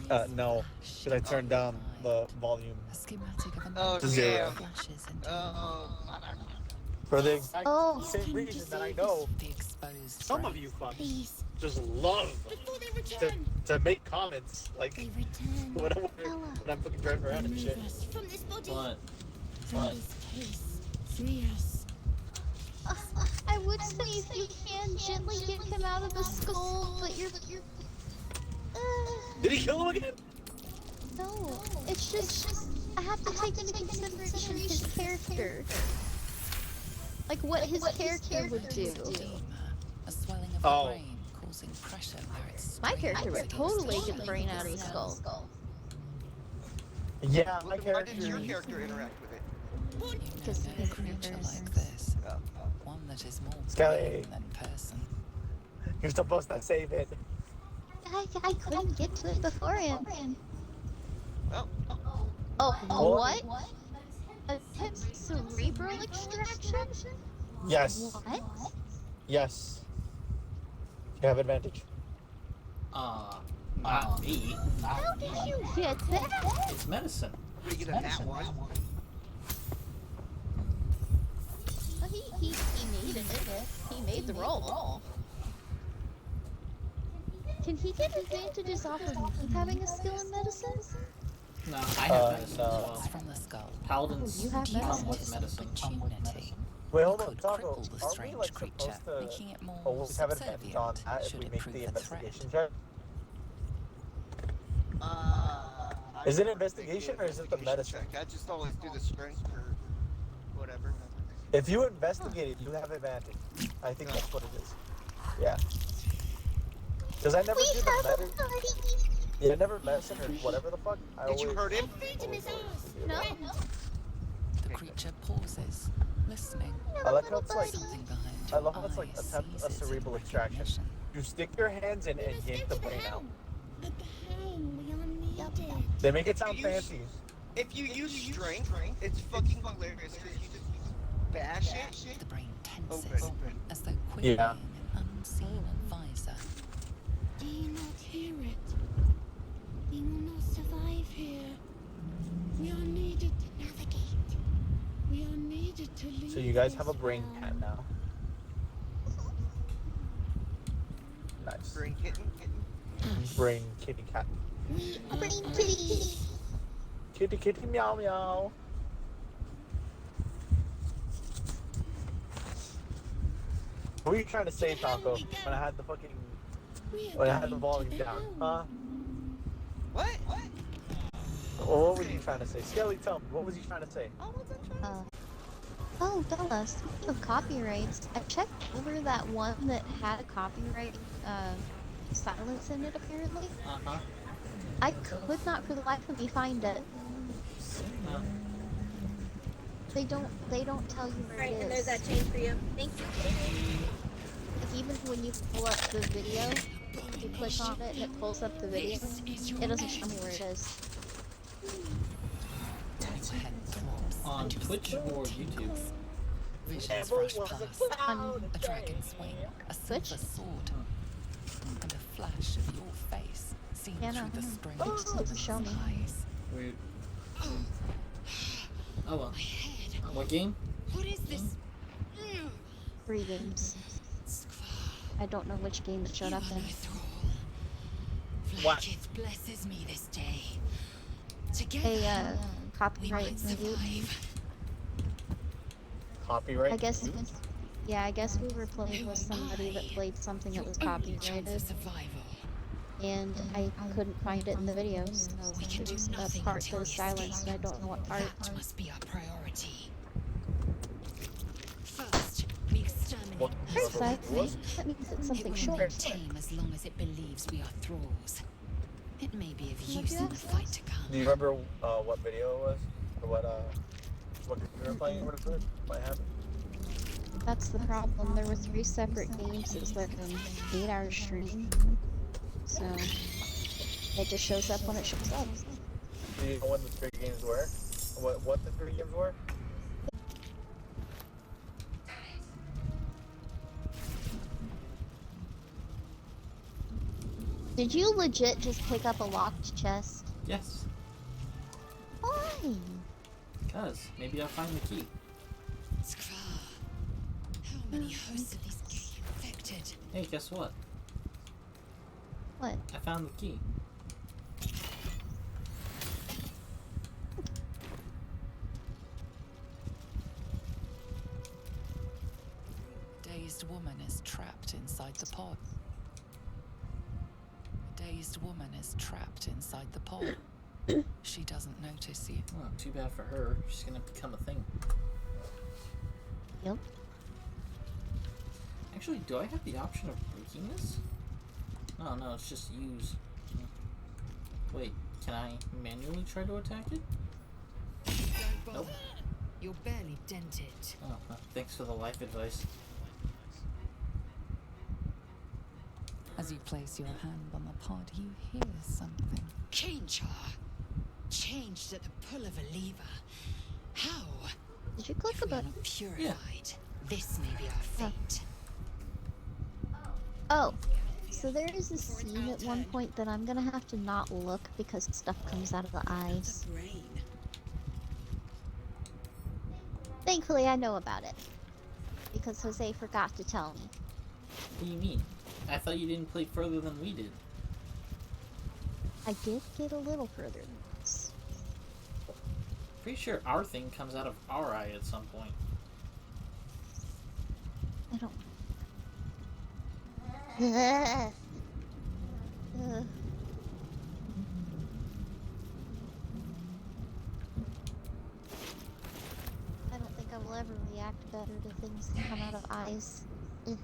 No, because I turned down the volume Oh, to zero. damn. Oh, motherfucker. For the exact Oh, same reason that I know some of you fucks just love to make comments like when Ella. I'm fucking driving around and shit. What? I would say if you can gently get him out of the skull, but you're. Did he kill him again? No, it's just I have to take into consideration his character, like what his character would do. A swelling of Oh. the brain causing pressure where it's My character would totally get the brain out of his skull. Yeah, Well, my then why did character. your character interact with it? Just You know, a creature like this, one that is more Skelly. brain than person. You're supposed to save it. I couldn't get to it before him. Oh, Oh, what? Attempt cerebral extraction? Yes. What? Yes. You have advantage. Not me. How did you get that? It's medicine. we get a nat one. Well, he made it. He made the roll. Can he get advantages off of me having a skill in medicine? No, I have medicine no. as well. From the skull. Paladins You have come medicine. with medicine. Opportunity. Wait, hold on, Could Taco. cripple the Are we strange like creature, supposed making it to more always have advantage on subservient that if should we it make prove the a threat. investigation check? I Is it prefer investigation to or is it the investigation medicine? check. I just always do the strength or whatever. If you investigate it, you have advantage. I think that's what it is. Yeah. Because I never We did have the a medicine. party. Yeah, I never medicine or whatever the fuck. Did you hurt him? No. The creature pauses, listening. I like how it's like. Something behind I your love how it's like eyes attempt a seizes in cerebral extraction. recognition. You stick your hands in and yank the brain out. The pain we are needed. They make it sound If you use- fancy. If you use strength, it's fucking hilarious because you just bash it. The brain tenses Open. as though quivering Yeah. an unseen advisor. Do you not hear it? We will not survive here. We are needed to navigate. We are needed to leave. So you guys have a this brain realm. cat now. Nice. Brain kitten. Brain kitty cat. We are Brain kitty. Kitty kitty meow meow. What were you trying to say, Taco? When I had the fucking when I had the volume down, huh? What? What was you trying to say? Skelly, tell me. What was you trying to say? Oh, Bella, speaking of copyrights, I checked over that one that had a copyright silence in it, apparently. Uh-huh. I could not for the life of me find it. They don't tell you where Alright, it and there's is. that change for you. Thank you. Like, even when you pull up the video, you click on it and it pulls up the video, it doesn't show me where it is. Your head throbs On and you Twitch or YouTube? visions rush past. A dragon's wing, a silver Twitch? sword, and a flash of your face seen Yeah, no, through the no. strange It doesn't show me. eyes. Weird. Oh well. What game? What is this? 3 games. I don't know which game it showed up in. What? Flackith blesses me this day. Together, A we copyright might review. survive. Copyright? I guess. Yeah, I guess we were playing with somebody that played something that was Only chance of copyrighted, survival. and I couldn't find it in the videos. We can do There's nothing a part until that is we silenced, and I escape. don't know what part. That must be our priority. First, we exterminate What? this Perfect. What? That means it's It something will short. remain tame as long as it believes we are thralls. It may be of Can I use do in the that? fight to come. Do you remember what video it was? Or what you were playing? What might happen? That's the problem. There were 3 separate games. It's like an 8-hour stream. So it just shows up when it shows up. Do you know when the 3 games were? What the 3 games were? Did you legit just pick up a locked chest? Yes. Why? Because maybe I'll find the key. Skra. How many hosts of these gay infected? Hey, guess what? What? I found the key. Dazed woman is trapped inside the pod. A dazed woman is trapped inside the pod. She doesn't notice you. Oh, too bad for her. She's gonna become a thing. Yep. Actually, do I have the option of breaking this? Oh, no, it's just use. Wait, can I manually try to attack it? Don't bother. Nope. You're barely dented. Oh, thanks for the life advice. As you place your hand on the pod, you hear something. Change her. Changed at the pull of a lever. How? Did you click If the we are button? not purified, this may be our fate. Oh. So there is a scene at one point that I'm gonna have to not look because stuff comes out of the eyes. The brain. Thankfully, I know about it. Because Jose forgot to tell me. What do you mean? I thought you didn't play further than we did. I did get a little further than this. Pretty sure our thing comes out of our eye at some point. I don't know. I don't think I will ever react better to things that come out of eyes. Ugh.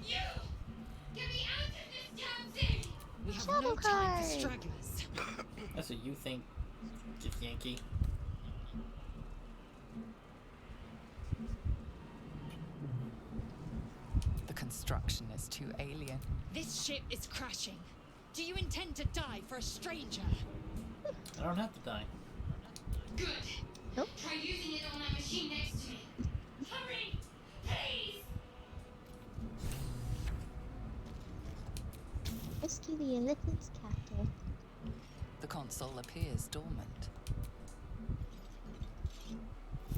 You! Get me out of this damn thing! We have Shadow no time for card. stragglers. That's what you think, Yankee. The construction is too alien. This ship is crashing. Do you intend to die for a stranger? I don't have to die. Good. Nope. Try using it on that machine next to me. Hurry! Please! Rescue the elephant's captor. The console appears dormant.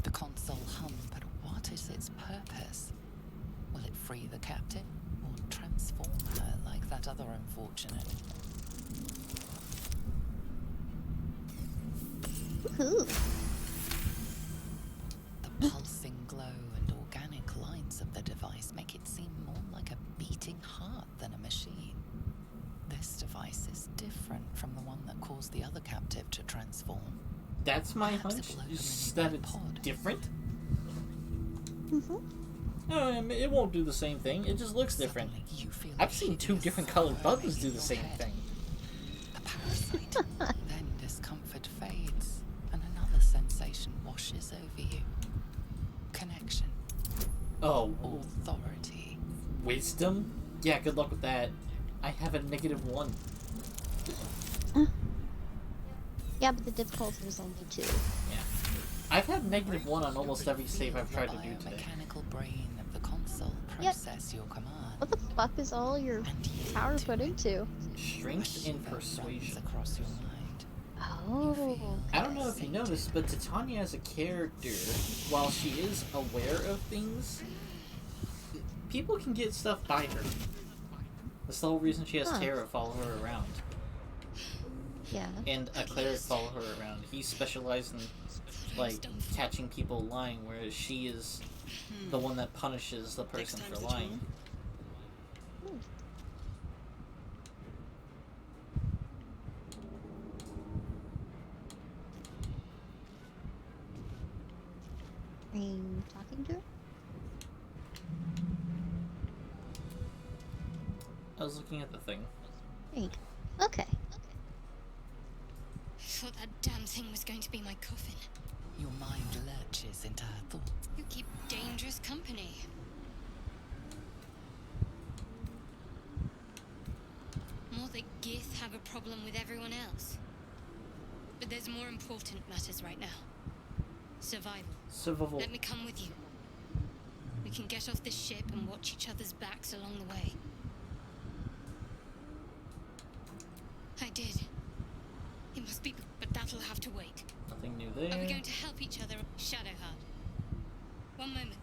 The console hum, but what is its purpose? Will it free the captive or transform her like that other unfortunate? Woohoo! The pulsing glow and organic lines of the device make it seem more like a beating heart than a machine. This device is different from the one that caused the other captive to transform. That's my Perhaps hunch. it will open Is a that new it's pod. different? Mm-hmm. No, it won't do the same thing. It just looks different. Suddenly you feel I've seen two hideous different colored swirling buttons do in the your same head. thing. A parasite. Then discomfort fades, and another sensation washes over you. Connection. Oh, Authority. wisdom? Yeah, good luck with that. I have a -1. Yeah, but the difficulty was only 2. Yeah. I've had -1 on almost every save I've tried to do The today. biomechanical brain of the console Yep. process your command. What the fuck is all your And you power do put it. into? A Strength and shiver runs persuasion. across your mind. Oh. I don't know if you noticed, but Titania as a character, while she is aware of things, people can get stuff by her. That's the whole reason she has Huh. Terra follow her around. Yeah. And a cleric follow her around. He specializes in, like, catching people lying, whereas she is the one that punishes the person for lying. Are you talking to her? I was looking at the thing. There you go. Okay. Thought that damn thing was going to be my coffin. Your mind lurches into her thoughts. You keep dangerous company. More that Gith have a problem with everyone else. But there's more important matters right now. Survival. Survival. Let me come with you. We We can get off this ship and watch each other's backs along the way. I did. It must be, but that'll have to wait. Nothing new Are we there. going to help each other? Shadowheart. One moment.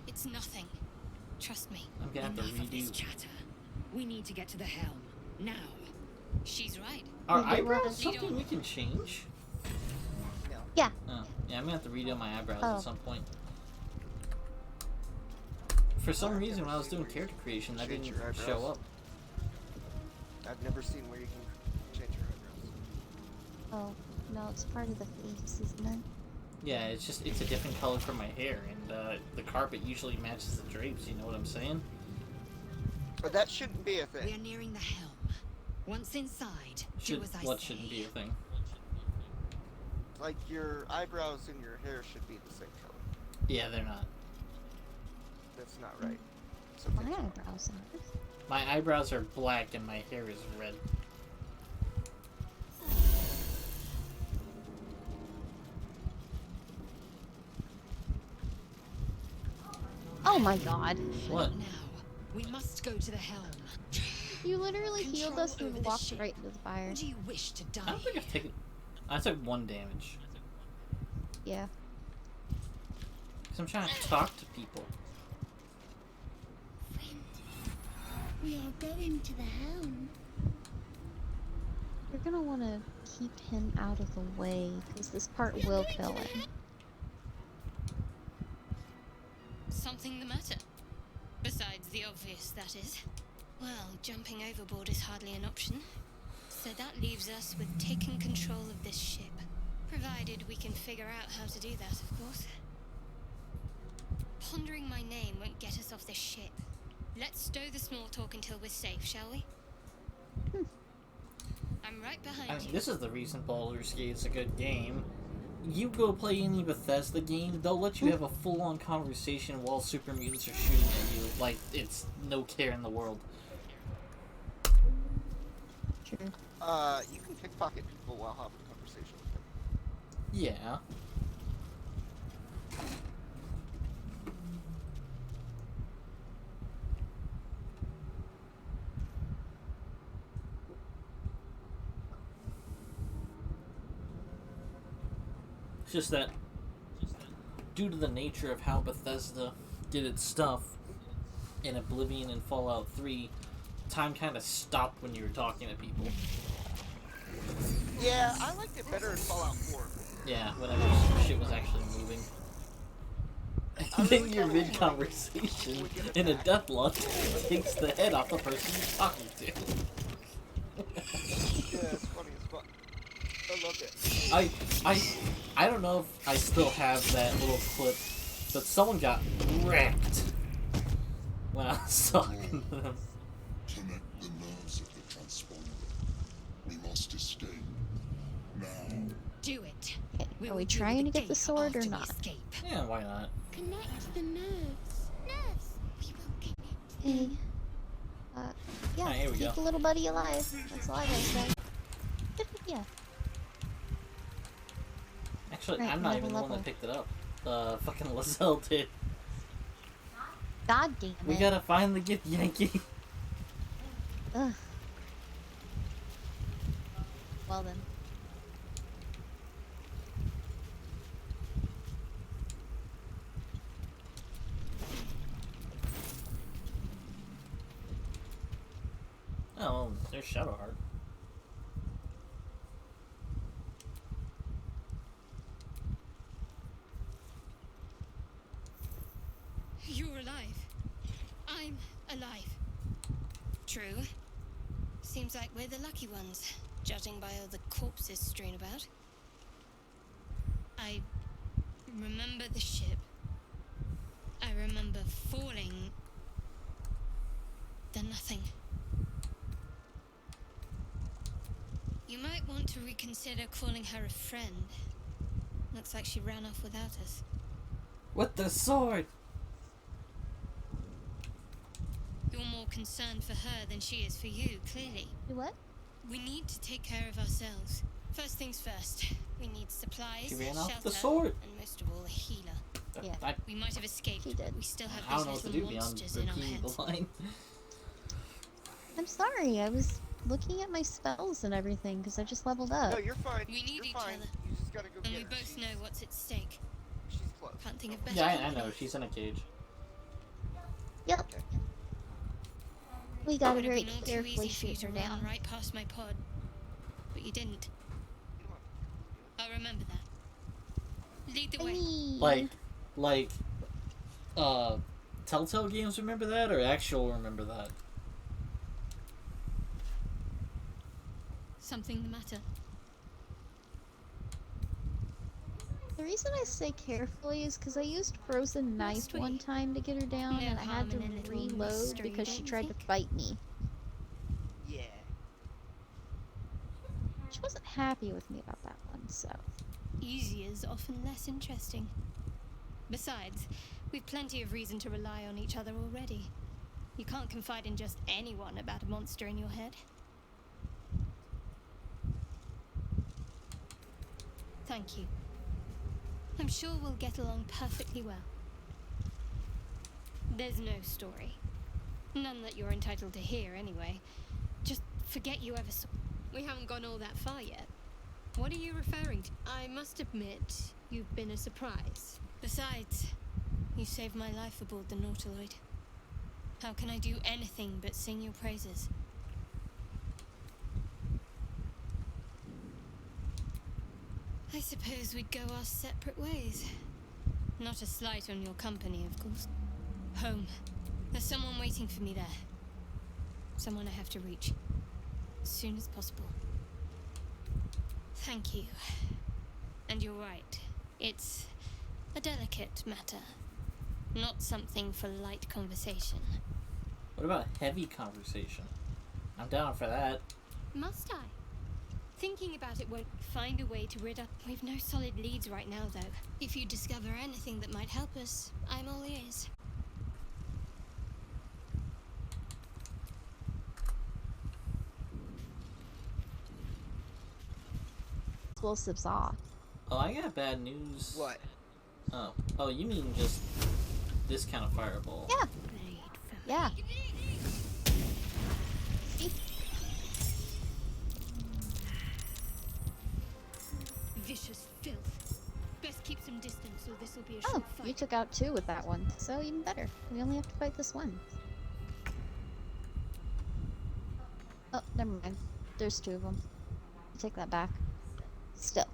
It's nothing. Trust me. I'm gonna have to Enough of this redo. chatter. We need to get to the helm. Now. She's right. Are Lead eyebrows on. something we can change? No. Yeah. Oh, yeah, I'm gonna have to redo my eyebrows Oh. at some point. For some reason, when I was doing character creation, that Change didn't your show eyebrows? up. I've never seen where you can change your eyebrows. Oh, no, it's part of the face, isn't it? Yeah, it's a different color for my hair, and the carpet usually matches the drapes. You know what I'm saying? But that shouldn't be a We thing. are nearing the helm. Once inside, do as I What say. shouldn't be a thing? Like your eyebrows and your hair should be the same color. Yeah, they're not. That's not right. My Something's wrong. eyebrows are. My eyebrows are black and my hair is red. Oh my god. What? Now, we must go to the helm. You literally healed us Control and over the walked ship. right into the fire. Or do you wish to die? I don't think I've taken. I took 1 damage. Yeah. Because I'm trying to talk to people. We are going to the helm. You're gonna want to keep him out of the way, because this part will kill him. Something the matter? Besides the obvious, that is. Well, jumping overboard is hardly an option. So that leaves us with taking control of this ship. Provided we can figure out how to do that, of course. Pondering my name won't get us off this ship. Let's stow the small talk until we're safe, shall we? I'm right behind I mean, you. this is the reason Baldur's Gate is a good game. You go play any Bethesda game, they'll let you have a full-on conversation while super mutants are shooting at you, like it's no care in the world. True. You can pickpocket people while having a conversation with them. Yeah. It's just that, due to the nature of how Bethesda did its stuff in Oblivion and Fallout 3, time kind of stopped when you were talking to people. Yeah, I liked it better in Fallout 4. Yeah, whenever shit was actually moving. And then you're mid-conversation, and a deathlock takes the head off the person you're talking to. Yeah, it's funny as fuck. I loved it. I don't know if I still have that little clip, but someone got wrecked when I was talking to them. Connect the nerves of the transponder. We must escape. Now. Do it. Okay, are we will deal trying to with get the gate sword or after we not? escape. Yeah, why not? Connect the nerves. Nerves. We will connect. Hey. Yeah, Alright, here we keep go. the little buddy alive. That's all I gotta say. Yeah. Actually, Right, I'm not level, even the one that level. picked it up. Fucking Lizelle did. God damn it. We gotta find the gift, Yankee. Ugh. Well then. Oh, there's Shadowheart. You're alive. I'm alive. True. Seems like we're the lucky ones, judging by all the corpses strewn about. I remember the ship. I remember falling. Then nothing. You might want to reconsider calling her a friend. Looks like she ran off without us. With the sword! concerned for her than she is for you, clearly. What? We need to take care of ourselves. First things first. We need supplies, She ran shelter, off the sword. and most of all, a healer. Yeah. We might have escaped, She did. but we still have I don't know these what to little do beyond monsters in our repeating heads. the line. I'm sorry, I was looking at my spells and everything because I just leveled No, up. you're fine. We need you're each fine. other. You just gotta go And get we her. both know what's at stake. She's close. Can't think of better. Yeah, I company. know. She's in a cage. Yep. Okay. We gotta Would have very been all too carefully easy for you shoot to her run down. right past my pod, but you didn't. You don't have to. I'll remember that. Lead the way. Whee! Like, Telltale games remember that, or actual remember that? Something the matter? The reason I say carefully is because I used frozen knife one time to get her down, No and I had to harm in a little reload mystery, because don't she you tried to think? fight me. Yeah. She wasn't happy with me about that one, so. Easy is often less interesting. Besides, we've plenty of reason to rely on each other already. You can't confide in just anyone about a monster in your head. Thank you. I'm sure we'll get along perfectly well. There's no story. None that you're entitled to hear, anyway. Just forget you ever saw. We haven't gone all that far yet. What are you referring to? I must admit, you've been a surprise. Besides, you saved my life aboard the Nautiloid. How can I do anything but sing your praises? I suppose we'd go our separate ways. Not a slight on your company, of course. Home. There's someone waiting for me there. Someone I have to reach. As soon as possible. Thank you. And you're right. It's a delicate matter. Not something for light conversation. What about heavy conversation? I'm down for that. Must I? Thinking about it won't find a way to rid us. We've no solid leads right now, though. If you discover anything that might help us, I'm all ears. Explosives off. Oh, I got bad news. What? Oh, you mean just this kind of fireball? Yeah. Blade for Yeah. vicious filth. Best keep some distance, or this will be a Oh, short you fight. took out 2 with that one, so even better. We only have to fight this one. Oh, never mind. There's 2 of them. Take that back. Still.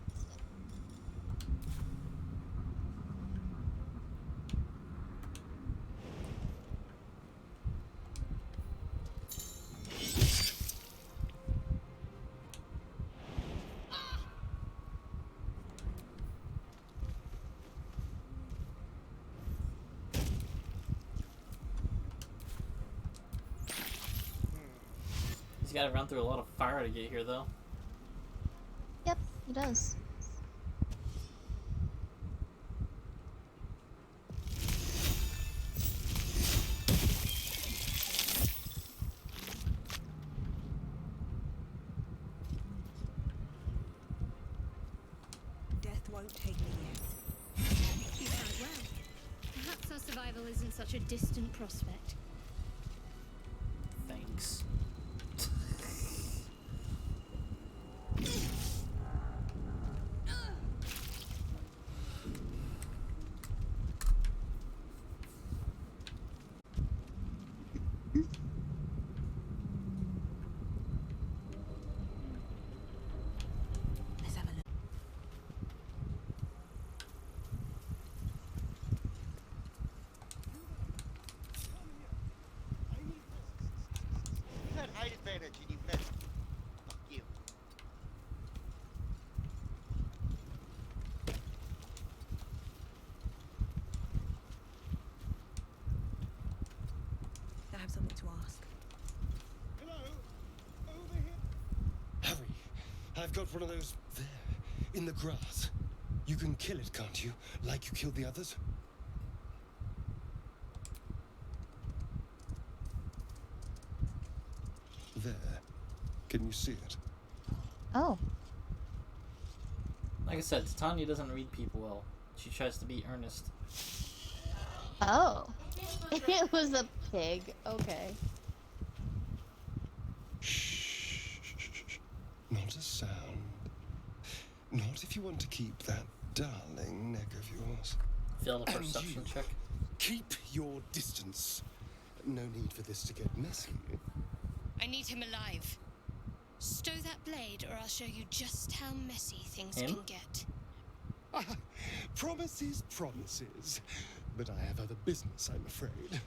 He's got to run through a lot of fire to get here, though. Yep, he does. Death won't take me yet. You fight well. Perhaps our survival isn't such a distant prospect. Thanks. Let's have a look. You had height advantage and you missed. Fuck you. I have something to ask. Harry, I've got one of those there, in the grass. You can kill it, can't you? Like you killed the others? There. Can you see it? Oh. Like I said, Titania doesn't read people well. She tries to be earnest. Oh. It was a pig. Okay. Shh. Not a sound. Not if you want to keep that darling neck of yours. Failed a And perception you, check. keep your distance. No need for this to get messy. I need him alive. Stow that blade, or I'll show you just how messy things Him? can get. Promises, promises. But I have other business, I'm afraid.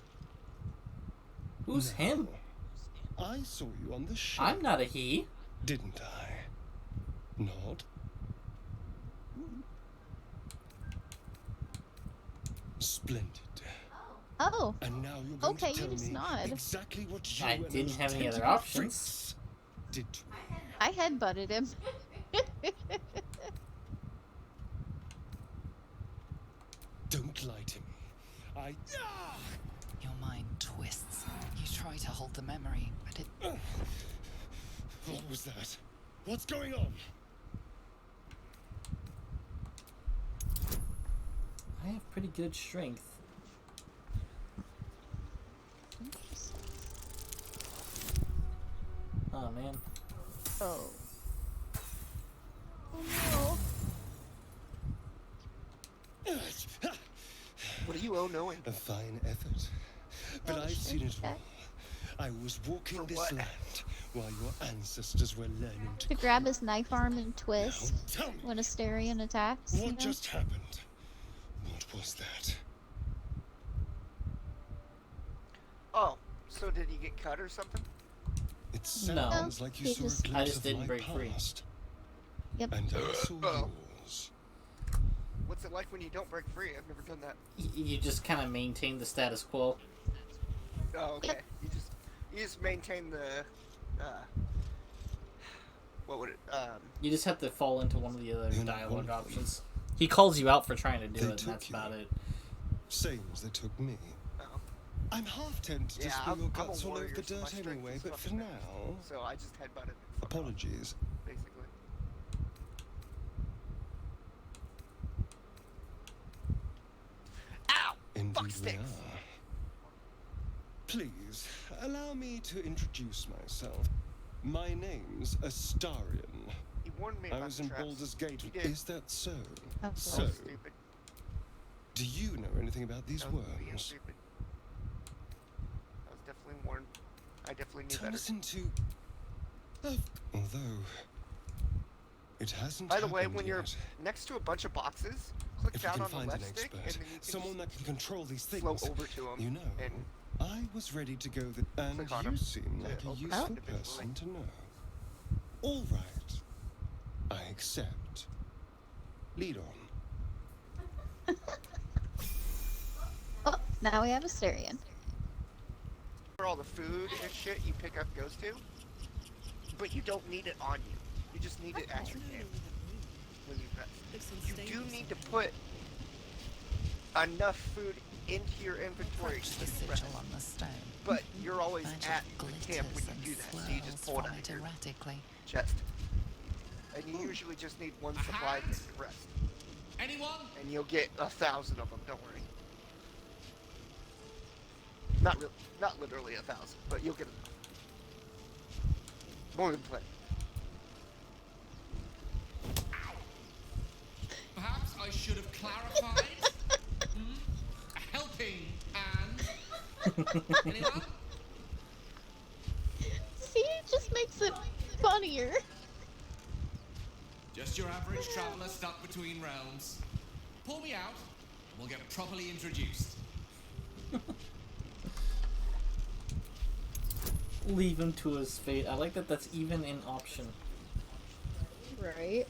Who's Now, him? I saw you on the ship. I'm not a he. Didn't I? Not? Splendid. Oh. And now you're going Okay, to you tell just me nod. exactly what you I and didn't those have any other tentacle options. freaks did to me. I headbutted him. Don't lie to me. Your mind twists. You try to hold the memory, but it... What was that? What's going on? I have pretty good strength. Oh man. Oh. Oh no. What are you knowing? A fine effort. But I've seen it all. I was walking For this what? land while your ancestors were learning To grab his knife arm and twist Now, tell me, when Asterion attacks. what you know? just happened? What was that? Oh, so did he get cut or something? It sounds like you he saw just- a I glimpse just of didn't my break free. past. Yep. And I saw Oh. yours. What's it like when you don't break free? I've never done that. You just kind of maintain the status quo. Oh, okay. You just maintain the what would it You just have to fall into one of the other You're not dialogue wonderful. options. He calls you out for trying to do They it, and took that's you. about it. Same as they took me. oh. I'm half tempted to Yeah, spill your I'm a guts all over warrior, the so my dirt strength anyway, is but for fucking now, bad. So I just headbutted and fuck off, apologies. basically. Ow! Indeed Fuck we sticks! are. Please, allow me to introduce myself. My name's Astarion. He warned me I about was the in traps. Baldur's Gate. He did. Is that so? Okay. So, That was stupid. do you know anything about these That was being worms? stupid. I was definitely warned. I definitely knew Turn better. us into... Although... It hasn't By the way, happened when you're yet. next to a bunch of boxes, click If we down can on the find an left stick, and expert, then you can someone that can control these just float things, over to them. you know, And I was ready to go and Click on you him seem to like a open useful it individually. person to know. All right. I accept. Lead on. Oh, now we have Asterion. for all the food and shit you pick up goes to, but you don't need it on you. You just need it at your camp when you rest. You do need to put enough food into your inventory Approach to the keep rest. sigil on the stone. But you're always Magic at the camp when glitters you do and that, so you just swirls pull it from out it of your erratically. chest. And you usually just need one supply to get the rest. Anyone? And you'll get 1,000 of them, don't worry. Not literally 1,000, but you'll get enough. More than plenty. Perhaps I should have clarified. A helping hand. Anyone? See, it just makes it funnier. Just your average traveller stuck between realms. Pull me out, and we'll get properly introduced. Leave him to his fate. I like that that's even an option. Right.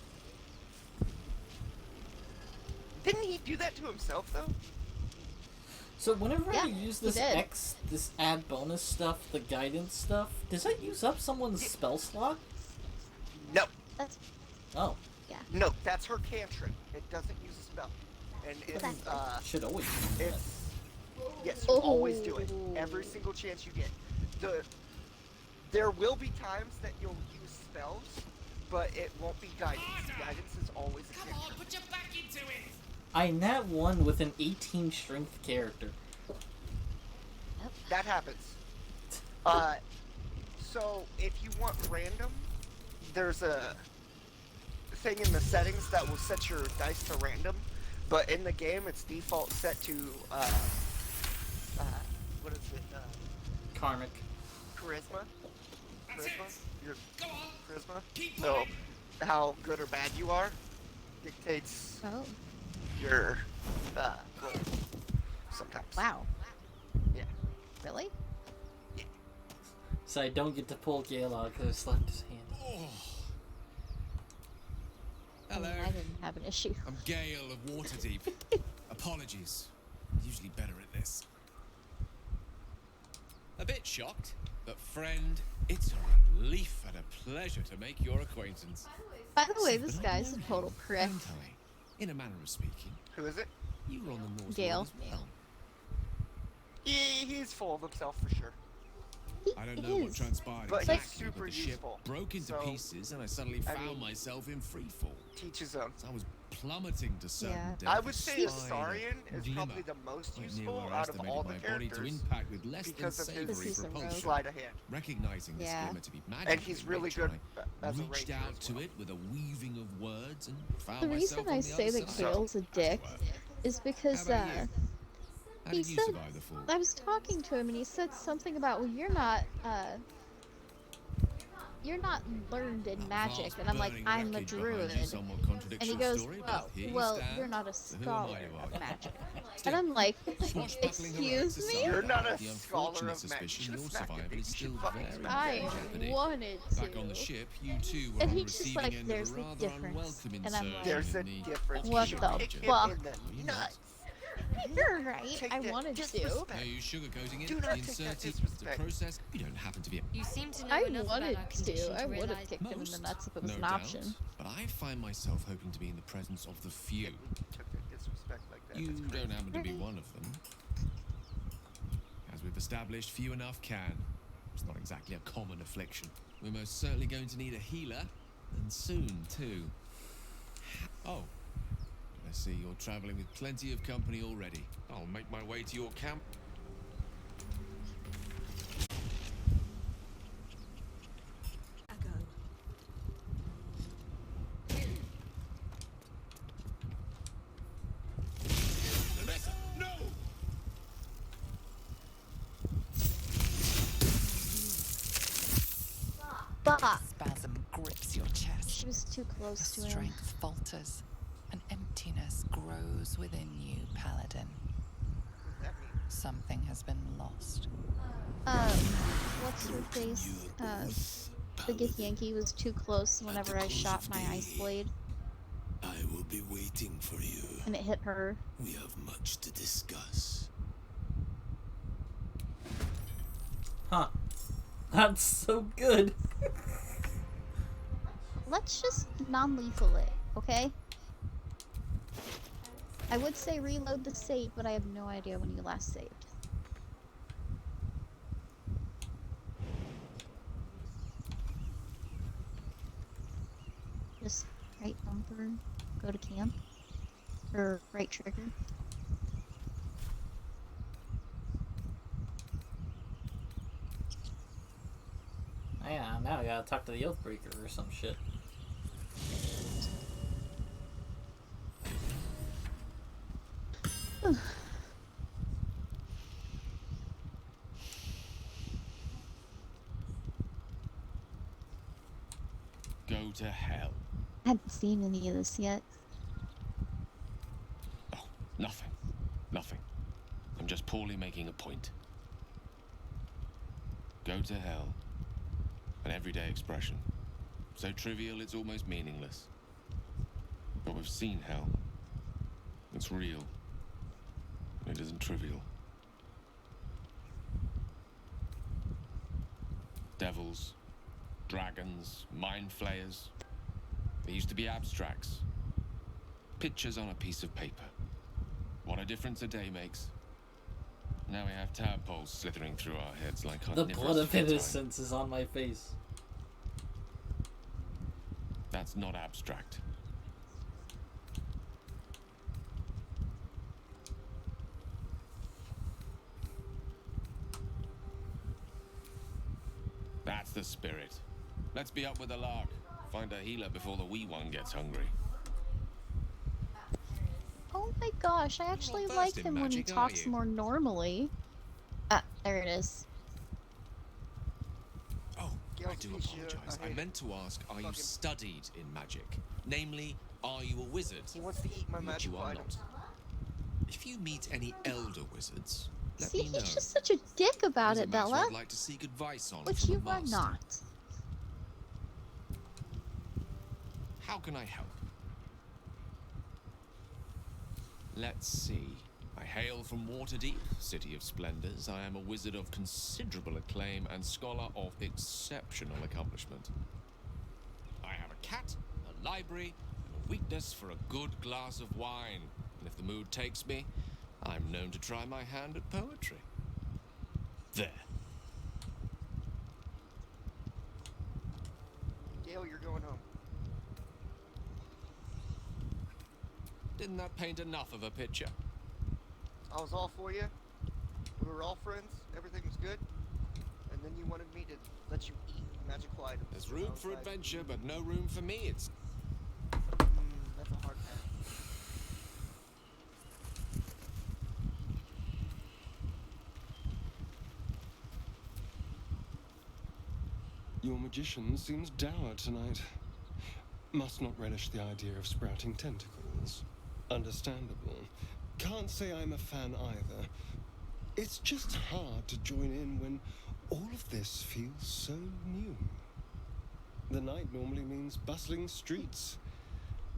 Didn't he do that to himself, though? So whenever I Yeah, use he this did. this add bonus stuff, the guidance stuff, does that use up someone's spell slot? No. That's Oh, No, that's her cantrip. It doesn't use a spell. And it's, should always use that. it's... Yes, you always do it. Every single chance you get. There will be times that you'll use spells, but it won't be guidance. Guidance is always a Come on, put your back into it. I nat 1 with an 18 strength character. That happens. So if you want random, there's a thing in the settings that will set your dice to random, but in the game it's default set to what is it? Karmic. Charisma. That's Charisma. it. Your Go on. charisma. Keep So pulling. how good or bad you are dictates Oh, your roll. Sometimes. wow. Yeah. Really? So I don't get to pull Gale out because I slapped his hand. Oh. I mean, Hello. I didn't have an issue. I'm Gale of Waterdeep. Apologies. Usually better at this. A bit shocked, but friend, it's a relief and a pleasure to make your acquaintance. By the way, this But I guy's a know total him, prick. don't I? In a manner of speaking. Who is it? You were on the North Gale. as well. He's full of himself for sure. I don't know what is. transpired But he's exactly, super but the ship useful, broke into so, pieces and I suddenly I found mean, myself in freefall. Teaches him. So I was plummeting to certain Yeah. death. I would say despite Astarion a is glimmer. probably the most Quite useful near out of I all the estimated my body to characters impact with less because than of savory his propulsion. sleight of hand. Recognizing this Yeah. glimmer to be magic, And he's really good as a reached ranger out as to well. it with a weaving of words and found The myself reason on I the say other that side. Gale's a dick is because How about you? How he did you said, survive the fall? I was talking to him and he said something about, well, you're not learned in magic, Vast and I'm like, burning I'm a wreckage behind druid, you somewhat and contradicts he your goes, story, but here you well, stand. you're not a So who am I scholar to of argue? magic, Still, and I'm like, swashbuckling heroics excuse me? aside, You're not a the scholar unfortunate of magic. suspicion You your smacked survival it. is You still should fucking very smack much I in jeopardy. wanted Back on the to. ship, you too were And on the he's just receiving like, end there's of a a rather difference. unwelcome And I'm insertion like, There's a in the difference. What You the should kick fuck? him in the nuts. You're right, Take I that wanted to. disrespect. No use sugarcoating it. Do not take that Insert it. It's a disrespect. process. You don't happen to be a You seem to know I enough about wanted our condition to. I would realize have kicked him in the most, nuts if it was no an doubt, option. but I find myself hoping to be in the presence of the few. When you took that disrespect like that, You that's crazy. don't happen to be Really? one of them. As we've established, few enough can. It's not exactly a common affliction. We're most certainly going to need a healer, and soon too. Oh, I see you're traveling with plenty of company already. I'll make my way to your camp. A go. Vanessa, no! Fuck! Spasm grips your chest. She was too The close to him. strength falters. An emptiness grows within you, Paladin. What does that mean? Something has been lost. What's your face? The Githyanki was too close whenever I shot my ice blade, I will be waiting for you. and it hit her. We have much to discuss. Huh. That's so good. Let's just non-lethal it, okay? I would say reload the save, but I have no idea when you last saved. Just right bumper, go to camp, or right trigger. Yeah, now I gotta talk to the Oathbreaker or some shit. Go to hell. I haven't seen any of this yet. Oh, nothing. Nothing. I'm just poorly making a point. Go to hell. An everyday expression. So trivial it's almost meaningless. But we've seen hell. It's real. It isn't trivial. Devils, dragons, mind flayers. They used to be abstracts. Pictures on a piece of paper. What a difference a day makes. Now we have tadpoles slithering through our heads like The carnivorous blood of feline. innocence is on my face. That's not abstract. That's the spirit. Let's be up with the lark. Find a healer before the wee one gets hungry. Oh my gosh, I actually not like versed in him when he magic, are talks you? more normally. Ah, there it is. Oh, Gale I do speaks you, apologize. I I hate meant to ask, are you Fucking- studied in magic? Namely, are you a wizard? He wants to eat my Which magic you are items. not. If you meet any elder wizards, let See, me know. he's just such a dick about There's a it, matter Bella. I'd like to seek advice on Which from you a are master. not. How can I help? Let's see. I hail from Waterdeep, city of splendors. I am a wizard of considerable acclaim and scholar of exceptional accomplishment. I have a cat, a library, and a weakness for a good glass of wine. And if the mood takes me, I'm known to try my hand at poetry. There. Gale, you're going home. Didn't that paint enough of a picture? I was all for you. We were all friends. Everything was good. And then you wanted me to let you eat magical items. There's And I room was for like, adventure, but no room for me. It's That's a hard pass. Your magician seems dour tonight. Must not relish the idea of sprouting tentacles. Understandable. Can't say I'm a fan either. It's just hard to join in when all of this feels so new. The night normally means bustling streets,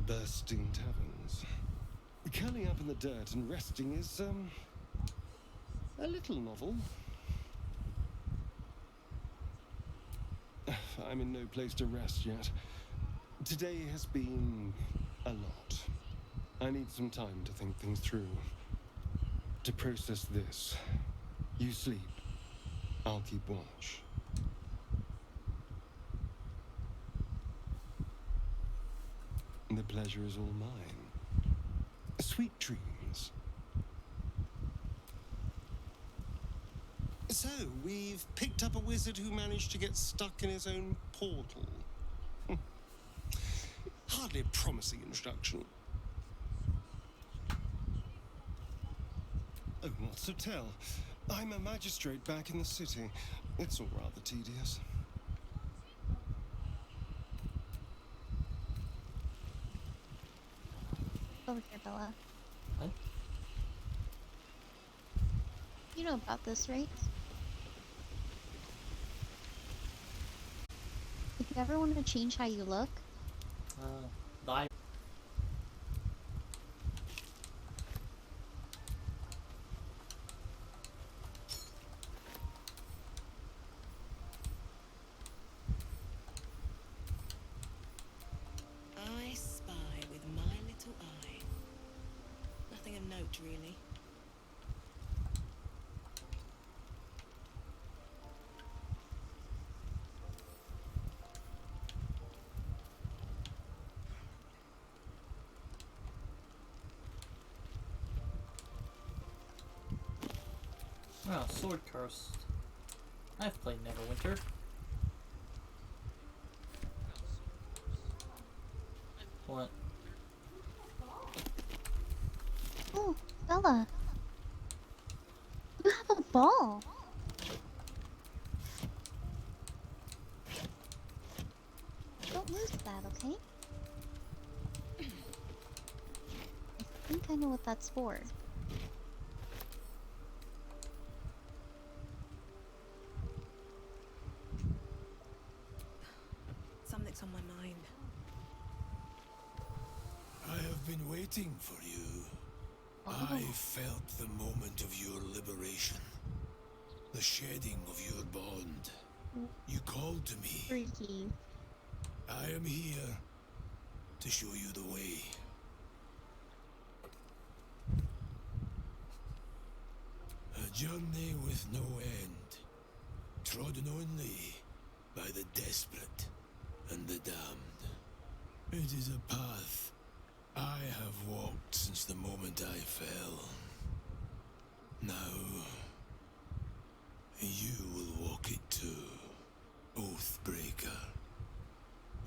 bursting taverns. Curling up in the dirt and resting is, a little novel. I'm in no place to rest yet. Today has been a lot. I need some time to think things through. To process this. You sleep. I'll keep watch. The pleasure is all mine. Sweet dreams. So, we've picked up a wizard who managed to get stuck in his own portal. Hardly a promising introduction. Oh, what's to tell? I'm a magistrate back in the city. It's all rather tedious. Over here, Bella. What? You know about this, right? If you ever want to change how you look, Die. I spy with my little eye. Nothing of note, really. Oh, sword cursed. I've played Neverwinter. What? oh, Bella, you have a ball. Don't lose that, okay? I think I know what that's for. Something's on my mind. I have been waiting for you. I felt the moment of your liberation. The shedding of your bond. You called to me. Freaky. I am here to show you the way. A journey with no end, trodden only by the desperate and the damned. It is a path I have walked since the moment I fell. Now, you will walk it too, Oathbreaker.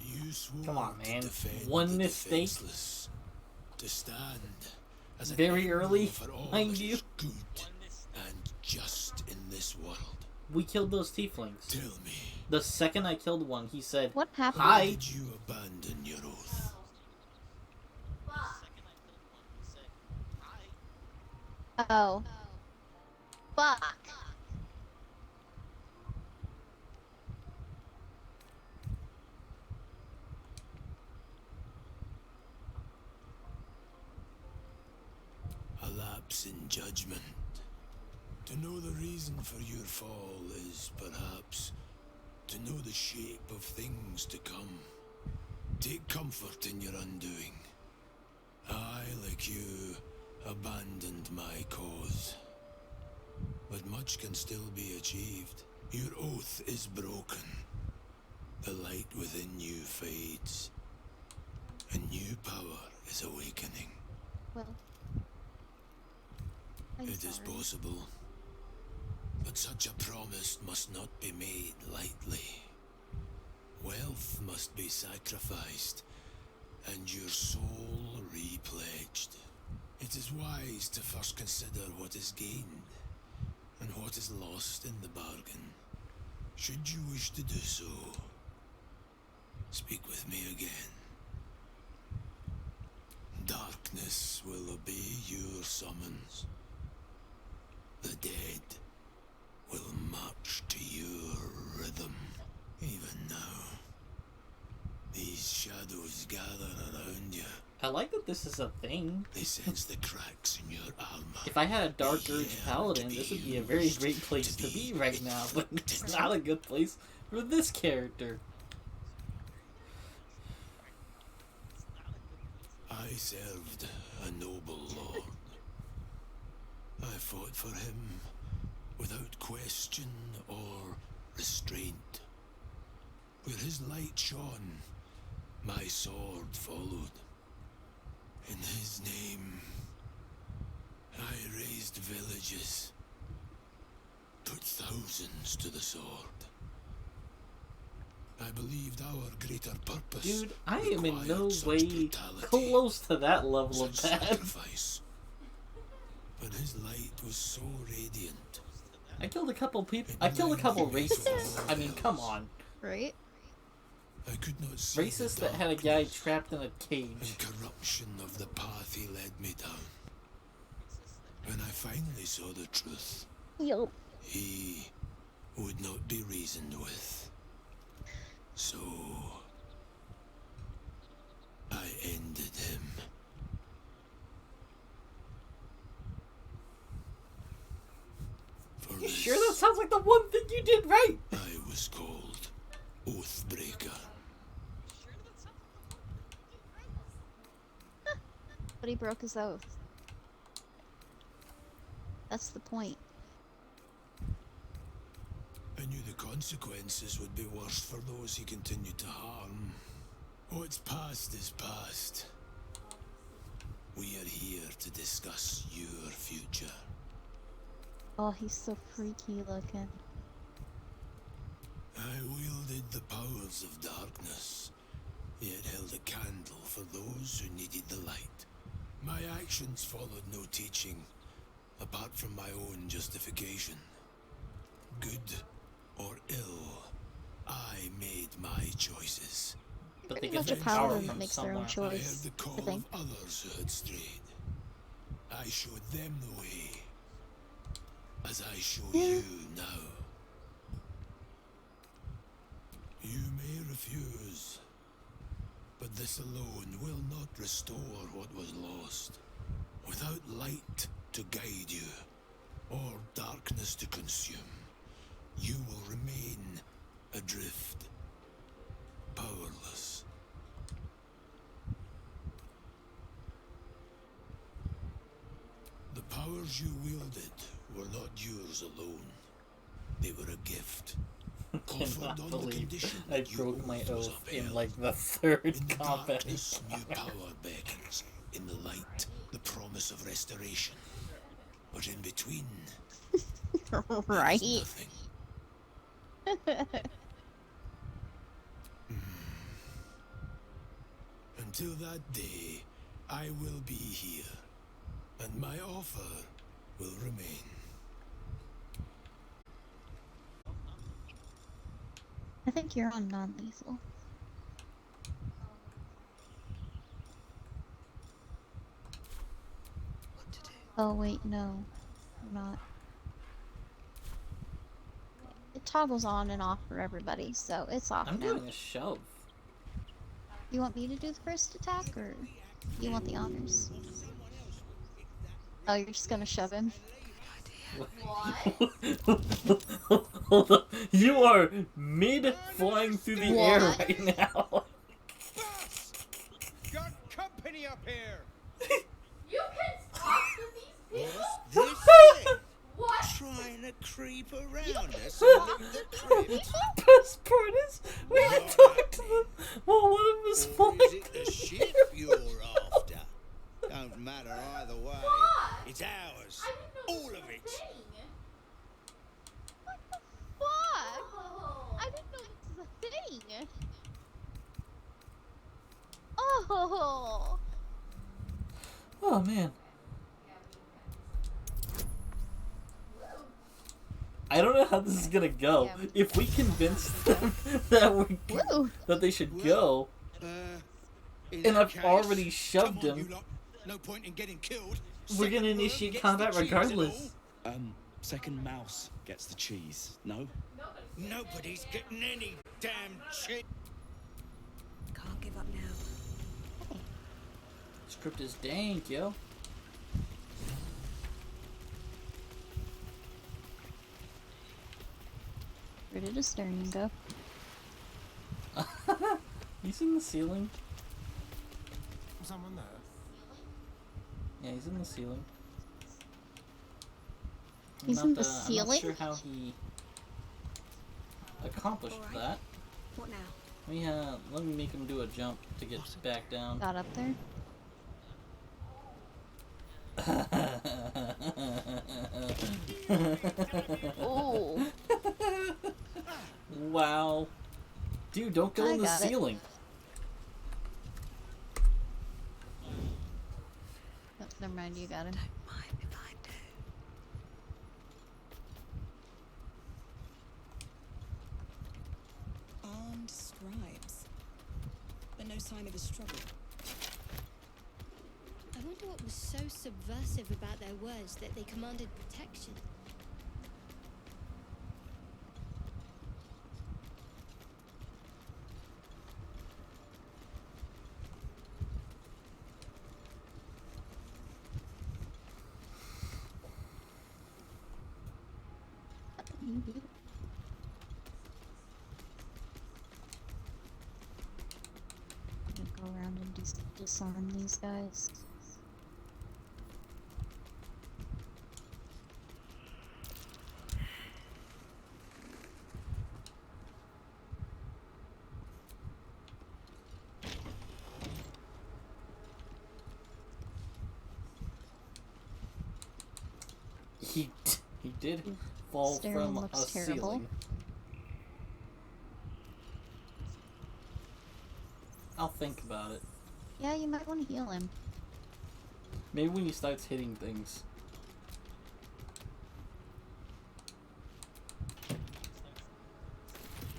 You swore Come on, man. to defend One the mistake. defenseless, to stand as an Very emblem early, for all mind that you. is good and just in this world. We killed those tieflings. Tell me, The second I killed one, he said, What happened? why "Hi." did you abandon your oath? Oh. Fuck. A lapse in judgment. To know the reason for your fall is perhaps to know the shape of things to come. Take comfort in your undoing. I, like you, abandoned my cause. But much can still be achieved. Your oath is broken. The light within you fades. A new power is awakening. Well, It is possible. But such a promise must not be made lightly. Wealth must be sacrificed, and your soul repledged. It is wise to first consider what is gained, and what is lost in the bargain. Should you wish to do so, speak with me again. Darkness will obey your summons. The dead will march to your rhythm. Even now, these shadows gather around you. I like that this is a thing. They sense the cracks in your armor. If I had a Dark Urge Paladin, this would be a very great place to be right now, but it's not a good place for this character. I served a noble lord. I fought for him without question or restraint. Where his light shone, my sword followed. In his name, I raised villages, put thousands to the sword. I believed our greater purpose. Dude, I am in required no such way brutality, close to that level of such bad. sacrifice. But his light was so radiant. I killed a couple people. I killed a couple racists. I mean, come on. Right? I could not see Racists the that had a guy darkness trapped in a cage. and corruption of the path he led me down. When I finally saw the truth, Yup. he would not be reasoned with. So I ended him. For You this, sure that sounds like the one thing you did right? I was called Oathbreaker. But he broke his oath. That's the point. I knew the consequences would be worse for those he continued to harm. What's past is past. We are here to discuss your future. Oh, he's so freaky looking. I wielded the powers of darkness, yet held a candle for those who needed the light. My actions followed no teaching, apart from my own justification. Good or ill, I made my choices. But they Pretty get much a their power paladin that from makes their own somewhere. I heard choice. the call I think. of others who had strayed. I showed them the way, as I show you now. You may refuse, but this alone will not restore what was lost. Without light to guide you, or darkness to consume, you will remain adrift, powerless. The powers you wielded were not yours orders alone. They were a gift. Conferred Cannot on the believe condition I that your broke my oath was oath in upheld. like the third In the combat. darkness, new power beckons. In the light, the promise of restoration. But in between, Right. there is nothing. Until that day, I will be here, and my offer will remain. I think you're on non-lethal. Oh wait, no. I'm not. It toggles on and off for everybody, so it's off I'm now. doing a shove. You want me to do the first attack, or you want the honors? Oh, you're just gonna shove him? Hold up. You are mid flying through the air right now. Got company up here! You can talk to these people? What's this thing? What? Trying to creep around us and loot the crypt. Best part is, we can talk to them while one of them is Or flying. is it the ship you're after? Don't matter either way. It's ours. All of it. What the fuck? I didn't know this was a thing. Oh. Oh man. I don't know how this is gonna go. Yeah. If we convince them that they should go, and I've already shoved him, No point in getting killed. we're gonna initiate combat regardless. Second mouse gets the cheese. No? Nobody's getting any damn cheese. Can't give up now. Script is dank, yo. Where did a stern go? He's in the ceiling. Someone there? Yeah, he's in the ceiling. He's in the I'm ceiling? not sure how he accomplished that. What now? Let me make him do a jump to get back down. Got up there? Oh. Wow. Dude, don't go I in the got it. ceiling. Oh, never mind, you got him. Don't mind if I do. Armed scribes. But no sign of a struggle. I wonder what was so subversive about their words that they commanded protection. Go around and disarm these guys. He did fall Staring from looks a terrible. ceiling. I'll think about it. Yeah, you might want to heal him. Maybe when he starts hitting things.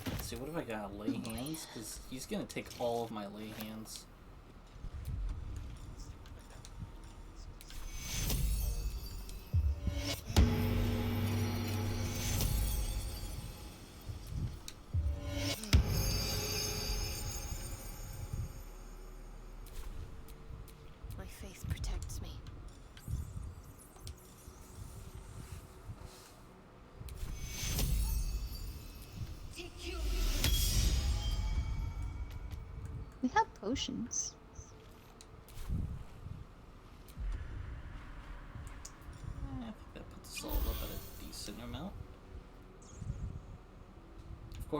Let's see, what if I got lay hands? Because he's gonna take all of my lay hands. My faith protects me. We have potions. I think that puts us all up at a decent amount.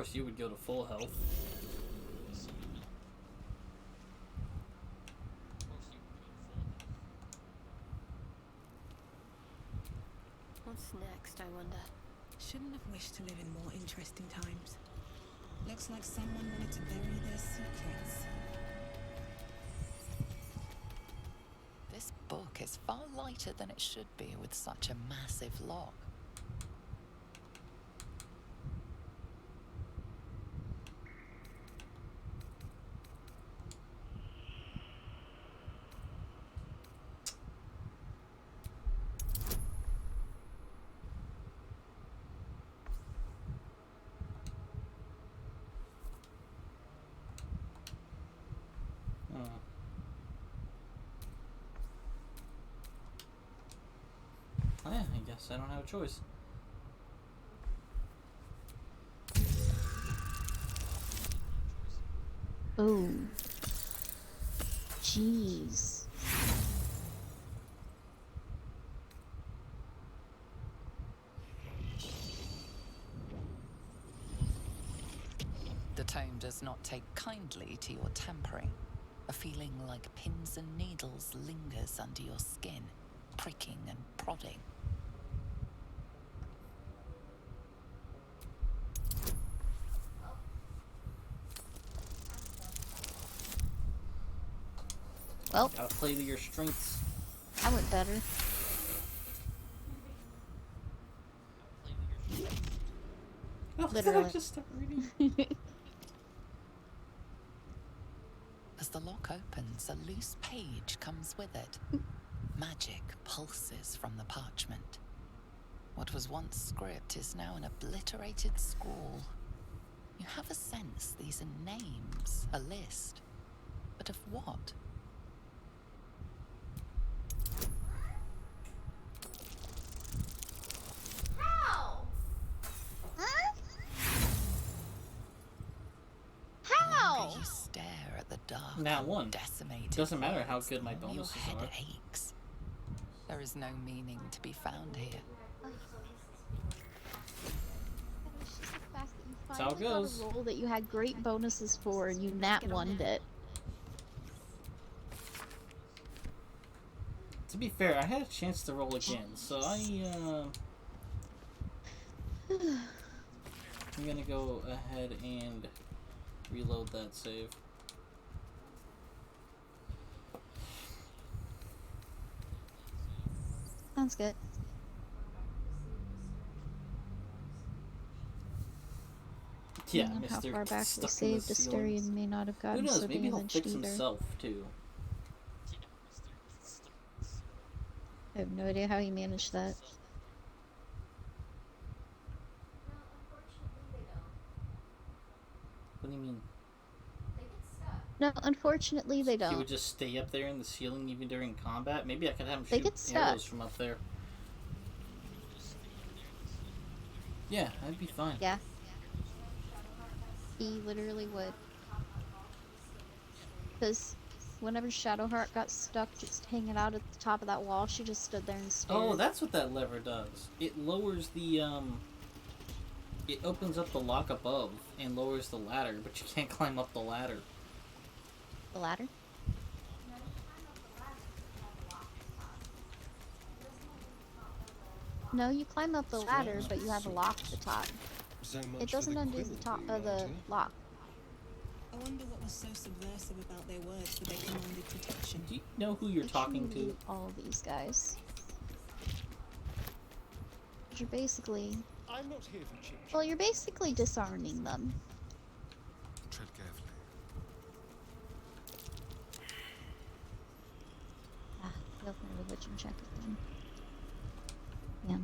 course, you would go to full health. What's next, I wonder? Shouldn't have wished to live in more interesting times. Looks like someone wanted to bury their secrets. This book is far lighter than it should be with such a massive lock. Yeah, I guess I don't have a choice. Oh. Jeez. The tome does not take kindly to your tampering. A feeling like pins and needles lingers under your skin, pricking and prodding. Well, gotta play to your strengths. I went better. Literally. Just stop reading. As the lock opens, a loose page comes with it. Magic pulses from the parchment. What was once script is now an obliterated scrawl. You have a sense these are names, a list. But of what? How? Huh? How? You stare at the dark, Nat 1. decimated. Doesn't matter how words, good my and bonuses your head are. aches. There is no meaning to be found here. That's how it goes. Got a roll that you had great bonuses for, and you nat 1'd it. To be fair, I had a chance to roll again, so I'm gonna go ahead and reload that save. Sounds good. Yeah, I don't know how Mr. far back we stuck in the saved. Asterion ceilings. may not have Who gotten knows? so Maybe he'll damaged fix either. himself too. I have no idea how he managed that. What do you mean? No, unfortunately they He don't. would just stay up there in the ceiling even during combat? Maybe I could have him They shoot get stuck. arrows from up there. Yeah, that'd be fine. Yeah. He literally would. Because whenever Shadowheart got stuck just hanging out at the top of that wall, she just stood there and stared. Oh, that's what that lever does. It lowers the, it opens up the lock above and lowers the ladder, but you can't climb up the ladder. The ladder? No, you climb up the ladder, but you have a lock at the top. So much It for doesn't the undo the top of the quilting, lock. I wonder what was so subversive about their words that they commanded protection. Do you know who you're talking to? All these guys. You're basically... I'm not here for chit. Well, you're basically disarming them. Tread carefully. Ah, go for a religion check again. Yeah.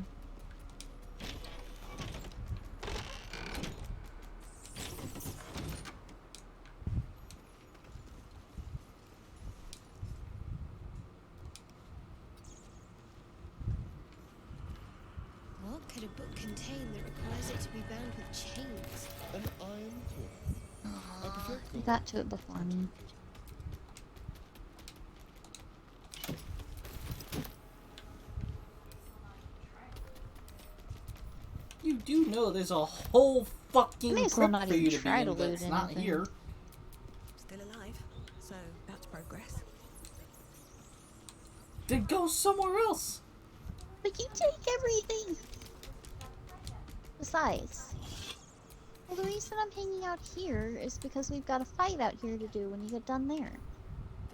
What could a book contain that requires it to be bound with chains? An iron core. I prefer You got to it before me. You do know there's a whole fucking May as well crypt not for you even to be try in to that's loot not anything. here. Still alive, so that's progress. Then go somewhere else. But you take everything! Besides, well, the reason I'm hanging out here is because we've got a fight out here to do when you get done there.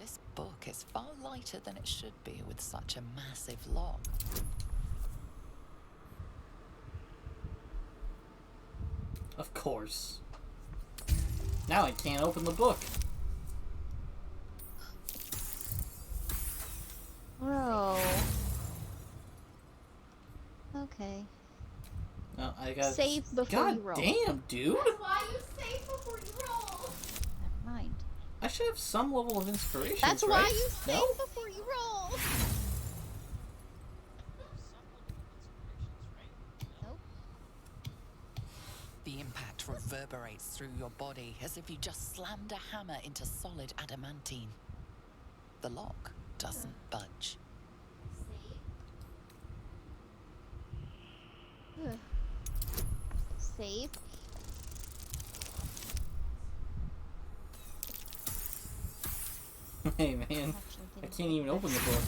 This book is far lighter than it should be with such a massive log. Of course. Now I can't open the book. Bro. Okay. No, I got Save before you roll. God damn, dude! That's why you save before you roll. Never mind. I should have some level of inspiration. That's why you save No? before you roll! Nope. The impact reverberates through your body as if you just slammed a hammer into solid adamantine. The lock doesn't budge. Ugh. Save. Hey man, I can't even open the book.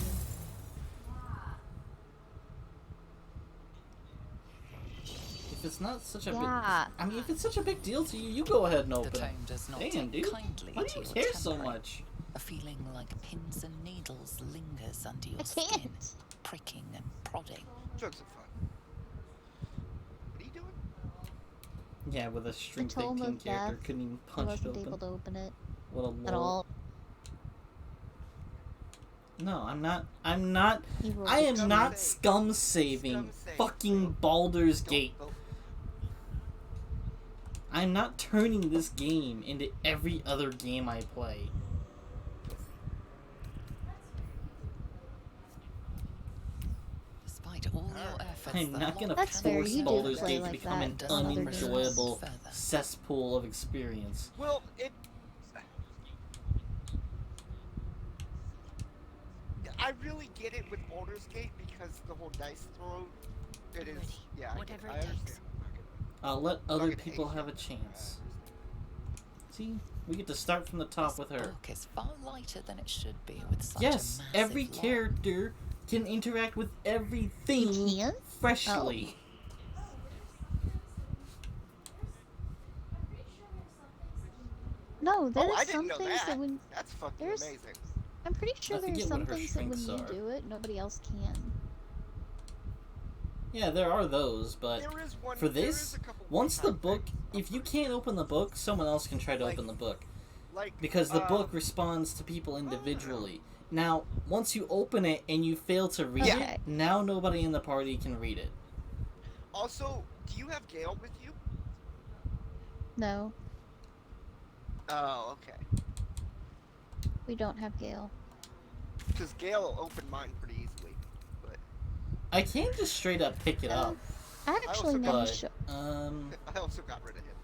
If it's not such a big, I mean, if it's such a big deal to you, you go ahead and open The it. tome does not Damn, take dude. kindly Why to do you your care so temperament. much? A feeling like pins and needles lingers under your I skin, can't. pricking and prodding. Drugs are fun. What are you doing? Yeah, with a The string Tome 15 of character, Death. couldn't even I punch it wasn't open. able to open it What a at lol. all. No, I'm not. He rolled I a am two. not scum saving fucking Baldur's Gate. I'm not turning this game into every other game I play. Despite all your efforts, I'm the not gonna lock That's fair, force you do Baldur's play Gate to like become an that on other games. unenjoyable Further. cesspool of experience. Well, I really get it with Baldur's Gate because the whole dice throw. It is. Yeah, Whatever I it takes. understand. I'll let other Fucking people hate have a you. chance. See, we get to start from the top with her. This book is far lighter than it should be with such Yes, a massive every log. character can interact with everything You can? freshly. No, there Oh, I is didn't some know things that. that when That's fucking there's, amazing. I'm pretty sure I there's forget some what her things that when strengths you are. do it, nobody else can. Yeah, there are those, but There is one. for there this, is a couple once the one-time book, things. if you can't open the book, someone else can try to Like- open the book. Like Because the book responds to people individually. Now, once you open it and you fail to read Okay. it, now nobody in the party can read it. Also, do you have Gale with you? No, Oh, okay. we don't have Gale. Because Gale opened mine pretty easily. But I can't just straight up pick it up. I actually also got- managed to. I also got rid of him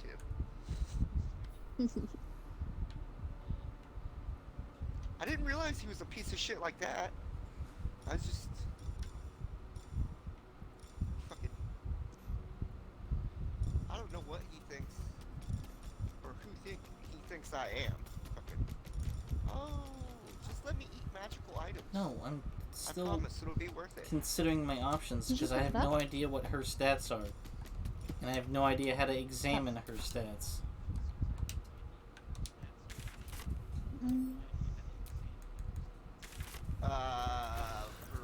too. I didn't realize he was a piece of shit like that. I was just fucking. I don't know what he thinks, or who he thinks I am. Fucking. Oh, just let me eat magical items. No, I'm I still promise it'll be worth it. considering my options Did you because I pick have it no up? idea what her stats are. And I have no idea how to examine her stats. Mm,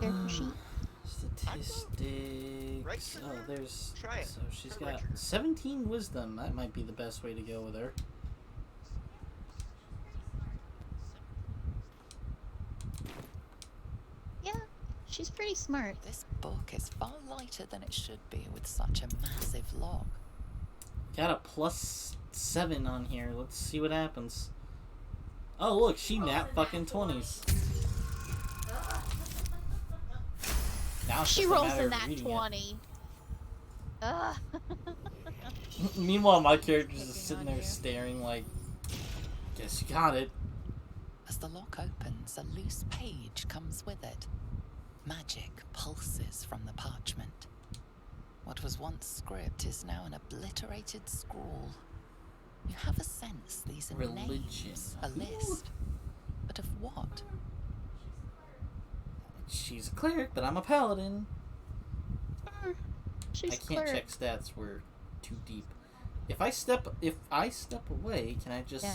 character sheet. Statistics. Oh, there's. Try it. So she's Try got right trigger. 17 wisdom. That might be the best way to go with her. Yeah, she's pretty smart. This book is far lighter than it should be with such a massive log. Got a +7 on here. Let's see what happens. Oh, look, she nat fucking 20s. Now it's She just a rolls matter in of that reading it. 20. Ugh. Meanwhile, my character's just sitting there staring like, guess you got it. As the lock opens, a loose page comes with it. Magic pulses from the parchment. What was once script is now an obliterated scrawl. You have a sense these are Religion. names, a list. But of what? She's a cleric, but I'm a paladin. She's I can't check stats. We're too deep. If I step away, can I just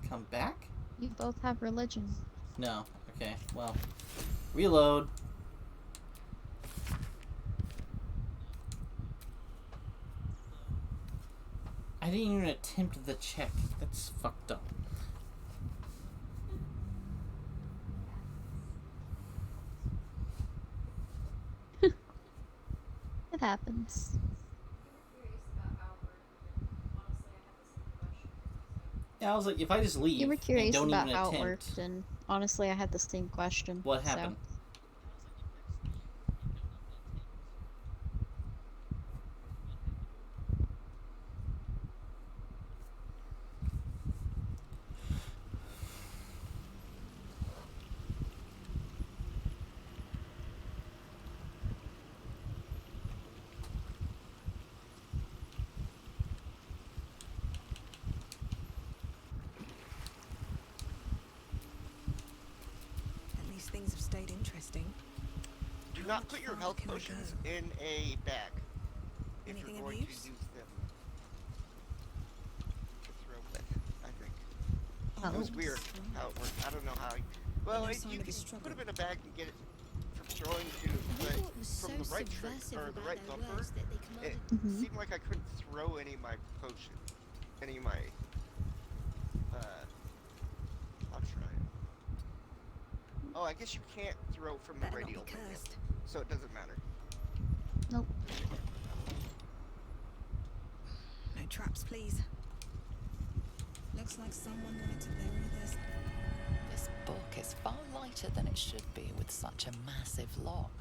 come back? You both have religion. No. Okay. Well, reload. I didn't even attempt the check. That's fucked up. It happens. Yeah, I was like, if I just leave You were curious and don't about even attempt, Outworked, and honestly, I had the same question. what happened? At least things have stayed interesting. Do not put your health potions in a bag if Anything you're of going to use? use them to throw with, I think. Oh. It was weird how it worked. I don't know how. Well, No you sign can of a put struggle. them in a bag and get it from throwing too, but What was so from the right trick subversive or the about right their bumper, words that they it commanded? seemed like I couldn't throw any of my potion, any of my. I'll try it. Oh, I guess you can't throw from the Better not be radial menu, cursed. so it doesn't matter. Nope. No traps, please. Looks like someone wanted to bury this. This book is far lighter than it should be with such a massive lock.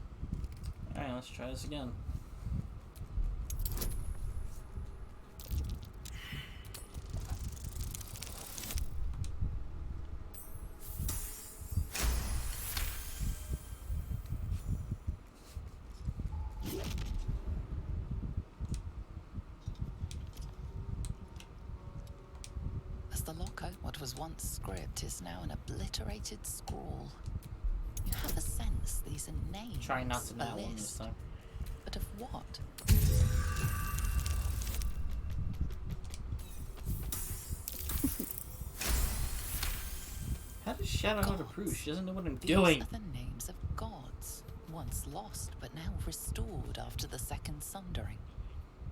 Alright, let's try this again. As the locker, what was once script is now an obliterated scrawl. You have a sense these are names, Try not to a that one this list. time. But of what? How does Shadow know to prove? She doesn't know what I'm These doing. are the names of gods, once lost but now restored after the Second Sundering.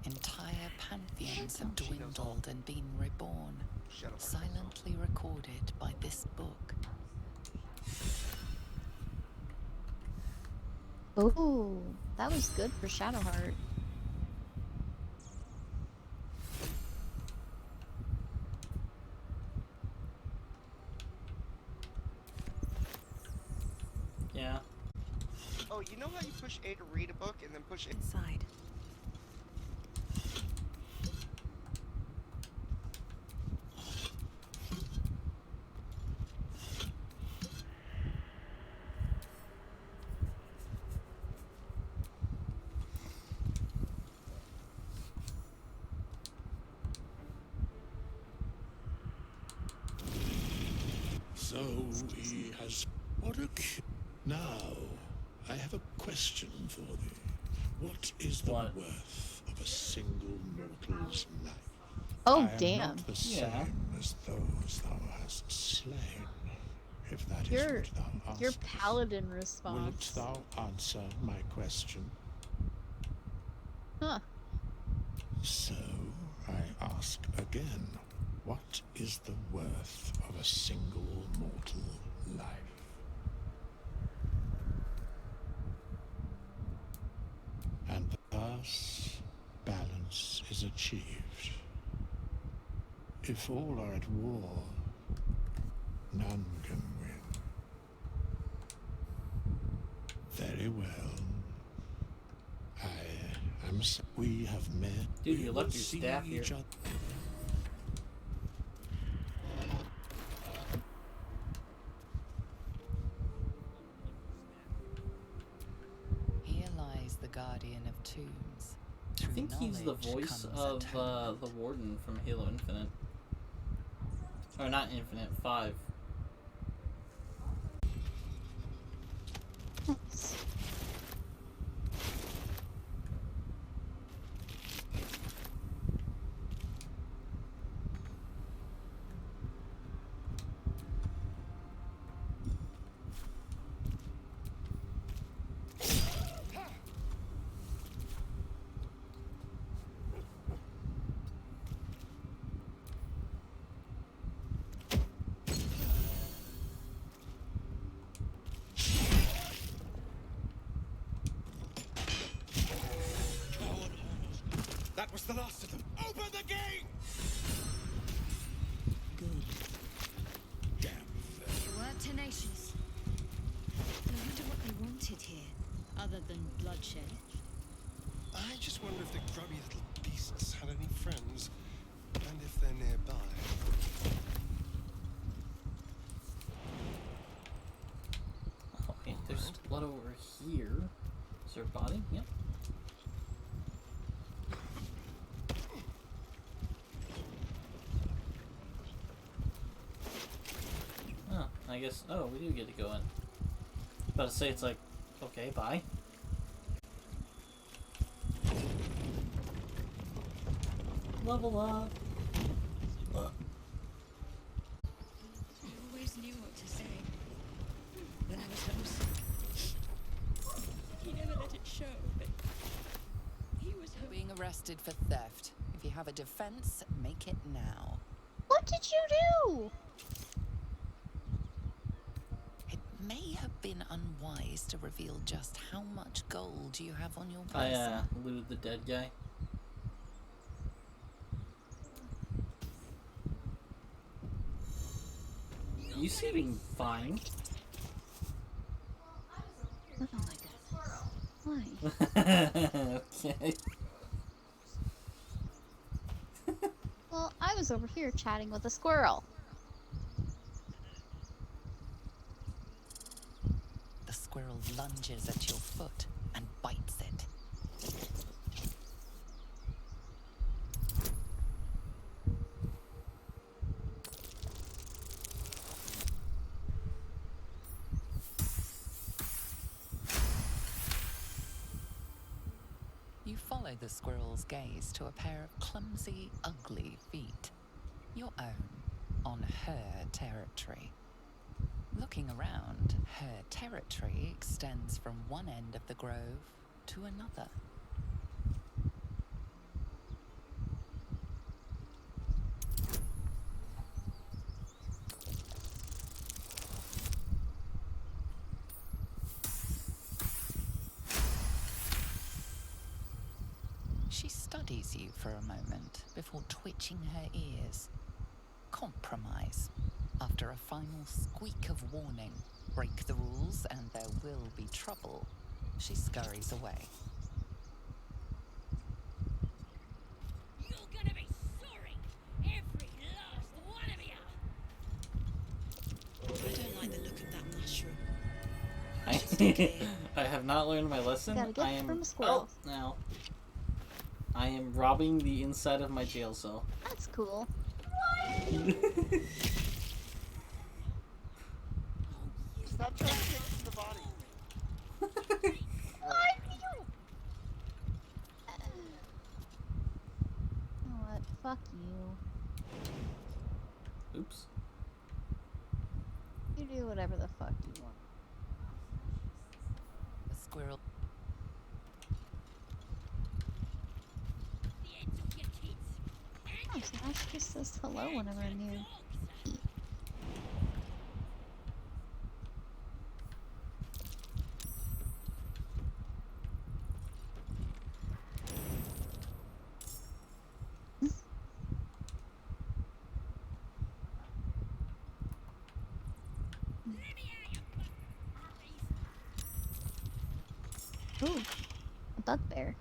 Entire pantheons have dwindled and been reborn, silently recorded by this book. Oh, that was good for Shadowheart. Yeah. Oh, you know how you push A to read a book and then push A inside. So he has. What a. Now, I have a question for thee. What is the worth of a single mortal's life? Oh, I am damn. not the same as those thou hast slain. If that is Your what thou your askest, paladin wilt response. thou answer my question? Huh. So, I ask again, what is the worth of a single mortal life? And thus, balance is achieved. If all are at war, none can win. Very well. I am. We have met. Dude, We you will left your see staff here. each other. Here lies the guardian of tombs, think he's the voice of the Warden from Halo Infinite. Or not Infinite, 5. Nice. That was the last of them. Open the gate! Good. Damn They were tenacious. I wonder what they wanted here, other than bloodshed. I just wonder if the grubby little beasts had any friends, and if they're nearby. Oh, wait, there's blood over here. Is there a body? Yep. Oh, I guess. Oh, we do get to go in. About to say, it's like, okay, bye. Level up. I always knew what to say. When I was homesick. He never let it show, but he was Being arrested for theft. If you have a defense, make it now. What did you do? It may have been unwise to reveal just how much gold you have on your I person. looted the dead guy. You seem fine. Oh my god. Why? Okay. Well, I was over here chatting with a squirrel. The squirrel lunges at your foot and bites it. You follow the squirrel's gaze to a pair of clumsy, ugly feet. Your own, on her territory. Looking around, her territory extends from one end of the grove to another. She studies you for a moment before twitching her ears. Compromise. After a final squeak of warning, break the rules and there will be trouble, she scurries away. You're gonna be sorry, every last one of you. I don't like the look of that mushroom. I have not learned my lesson. Gotta get I am from a squirrel. Oh, now. I am robbing the inside of my jail cell. That's cool. Stop trying to take the body. You know what? Fuck you. Oops. You do whatever the fuck you want. The squirrel. Oh, so Ash just says hello whenever I'm near. Ooh, a bugbear.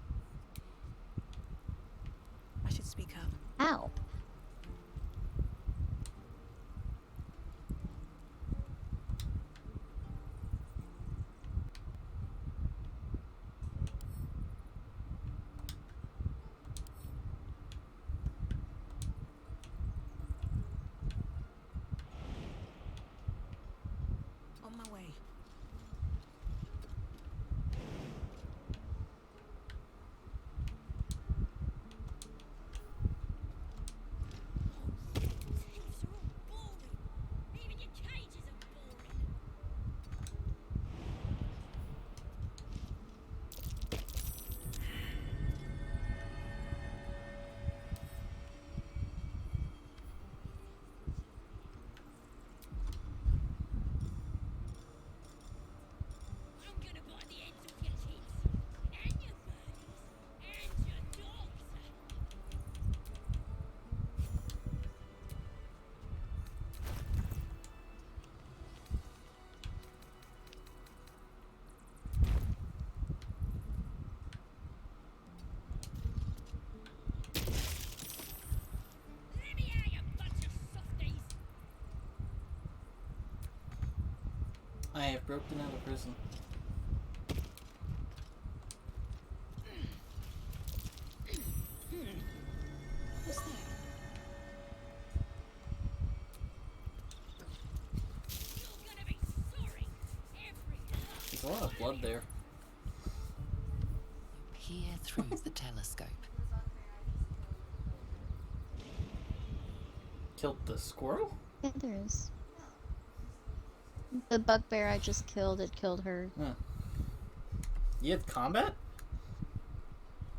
I should speak up. Ow. I have broken out of prison. What's that? There's a lot of blood there. Peer through the telescope. Killed the squirrel? Yeah, there is. The bugbear I just killed, it killed her. Huh. You had combat?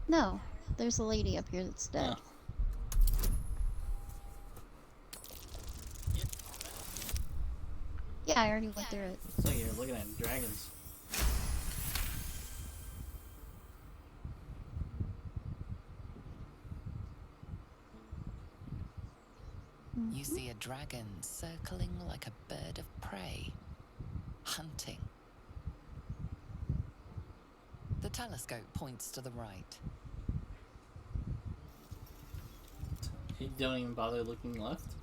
No, there's a lady up here that's dead. Oh. Yeah, I already went through it. So you're looking at dragons. You see a dragon circling like a bird of prey, hunting. The telescope points to the right. You don't even bother looking left?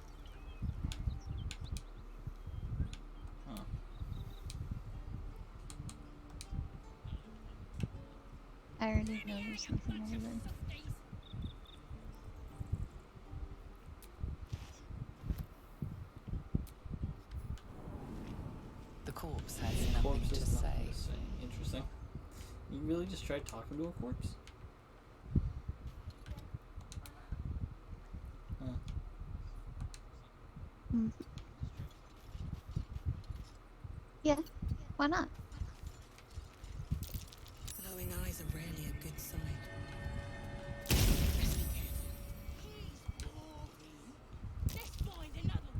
Huh. I already know there's nothing over there. The corpse has nothing Corpse to is nothing say. to say. Interesting. You really just tried talking to a corpse? Huh. Mm. Yeah, why not? Glowing eyes are rarely a good sign. Let's find another.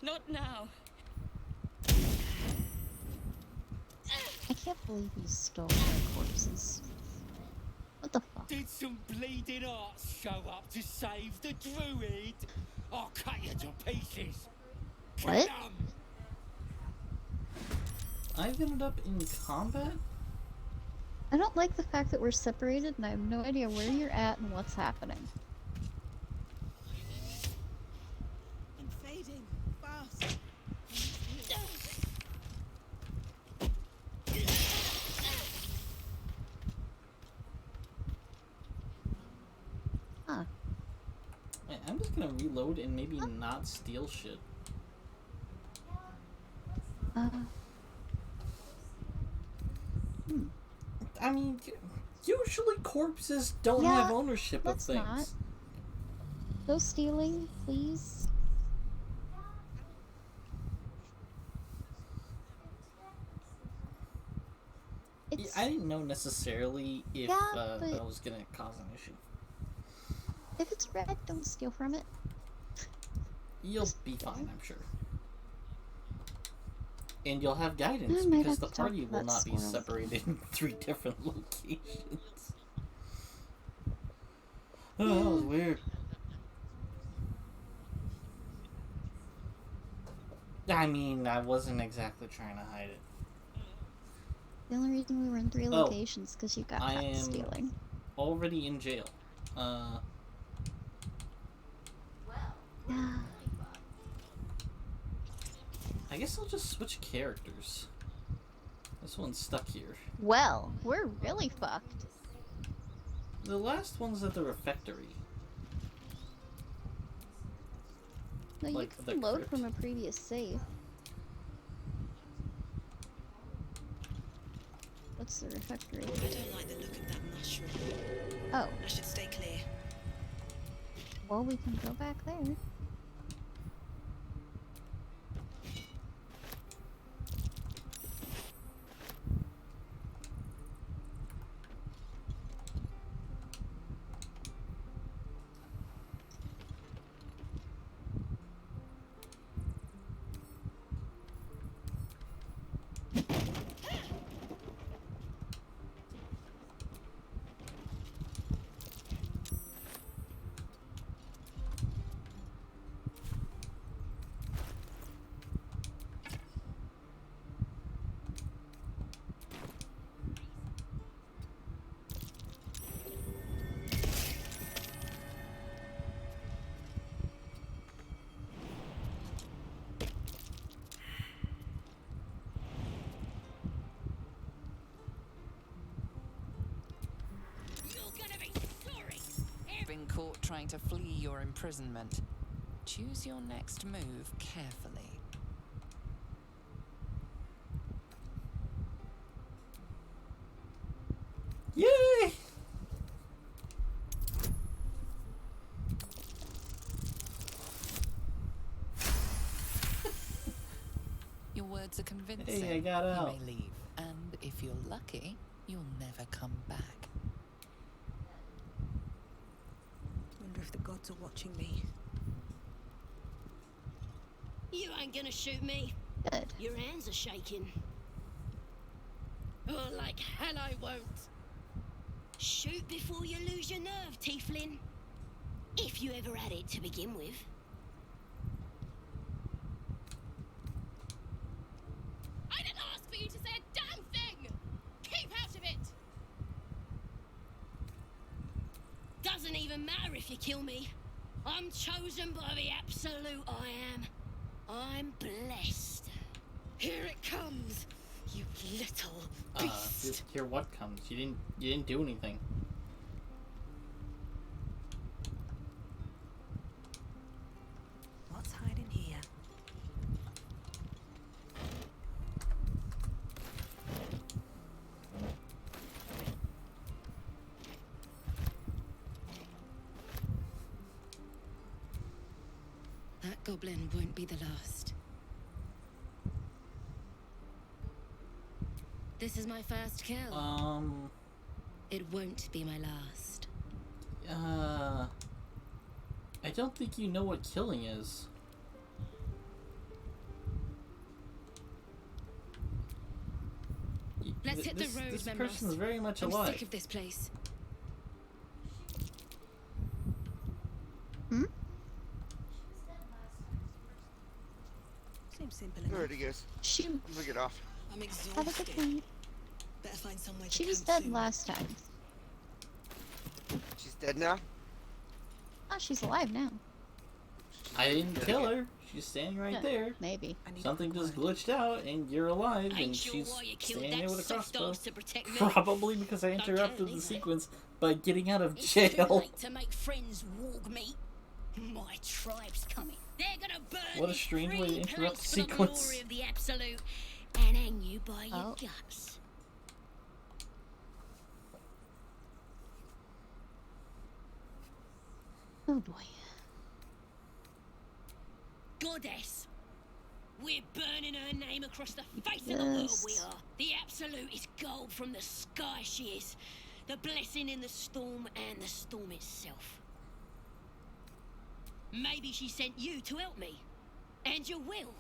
Not now. I can't believe you stole my corpses. What the fuck? Did some bleeding arts show up to save the druid? I'll cut you to pieces. What? Kill 'em! I've ended up in combat? I don't like the fact that we're separated and I have no idea where you're at and what's happening. I'm fading. Fast. Huh. I'm just gonna reload and maybe not steal shit. I mean, usually corpses don't Yeah, have ownership of let's things. not. Go stealing, please. Yeah, I didn't know necessarily if Yeah, but that was gonna cause an issue. if it's red, don't steal from it. You'll be fine, I'm sure. And you'll have guidance I might because have the to talk party to will that not be squirrel. separated in 3 different locations. Oh, that was weird. I mean, I wasn't exactly trying to hide it. The only reason we were in 3 locations because you got I caught am stealing. already in jail. Yeah. I guess I'll just switch characters. This one's stuck here. Well, we're really fucked. The last one's at the refectory. No, you Like the can load crypt. from a previous save. What's the refectory? I don't like the look of that mushroom. Oh. I should stay clear. Well, we can go back there. caught trying to flee your imprisonment. Choose your next move carefully. Yay! Your words are convincing. Hey, I got out. You may leave, and if you're lucky, you'll never come back. Wonder if the gods are watching me. You ain't gonna shoot me. Good. Your hands are shaking. Oh, like hell I won't. Shoot before you lose your nerve, Tieflin. If you ever had it to begin with. I didn't ask for you to say a damn thing! Keep out of it! Doesn't even matter if you kill me. I'm chosen by the absolute I am. I'm blessed. Here it comes, you little beast. Here what comes? You didn't do anything. What's hiding here? That goblin won't be the last. This is my first kill. It won't be my last. I don't think you know what killing is. Let's hit the road, This Memros. person's very much I'm alive. sick of this place. Hmm? Seems simple There enough. it is. She Look it off. I'm have a exhausted. good point. Better find somewhere to She was camp dead soon. last time. She's dead now? Oh, she's alive now. I didn't kill her. She's standing right Yeah, there. Maybe. Something just glitched out, and you're alive, and Ain't sure she's why you killed standing that there with a soft crossbow. ass to protect me. Probably because I Don't interrupted care the either. sequence by getting out of It's too jail. late to make friends warg me. My tribe's coming. They're gonna burn What a this strange way to free interrupt place the for the sequence. glory of the absolute and hang you by your Oh. guts. Oh boy. Goddess. We're burning her name across the face of the world, we Yes. are. The absolute is gold from the sky, she is. The blessing in the storm and the storm itself. Maybe she sent you to help me. And you will,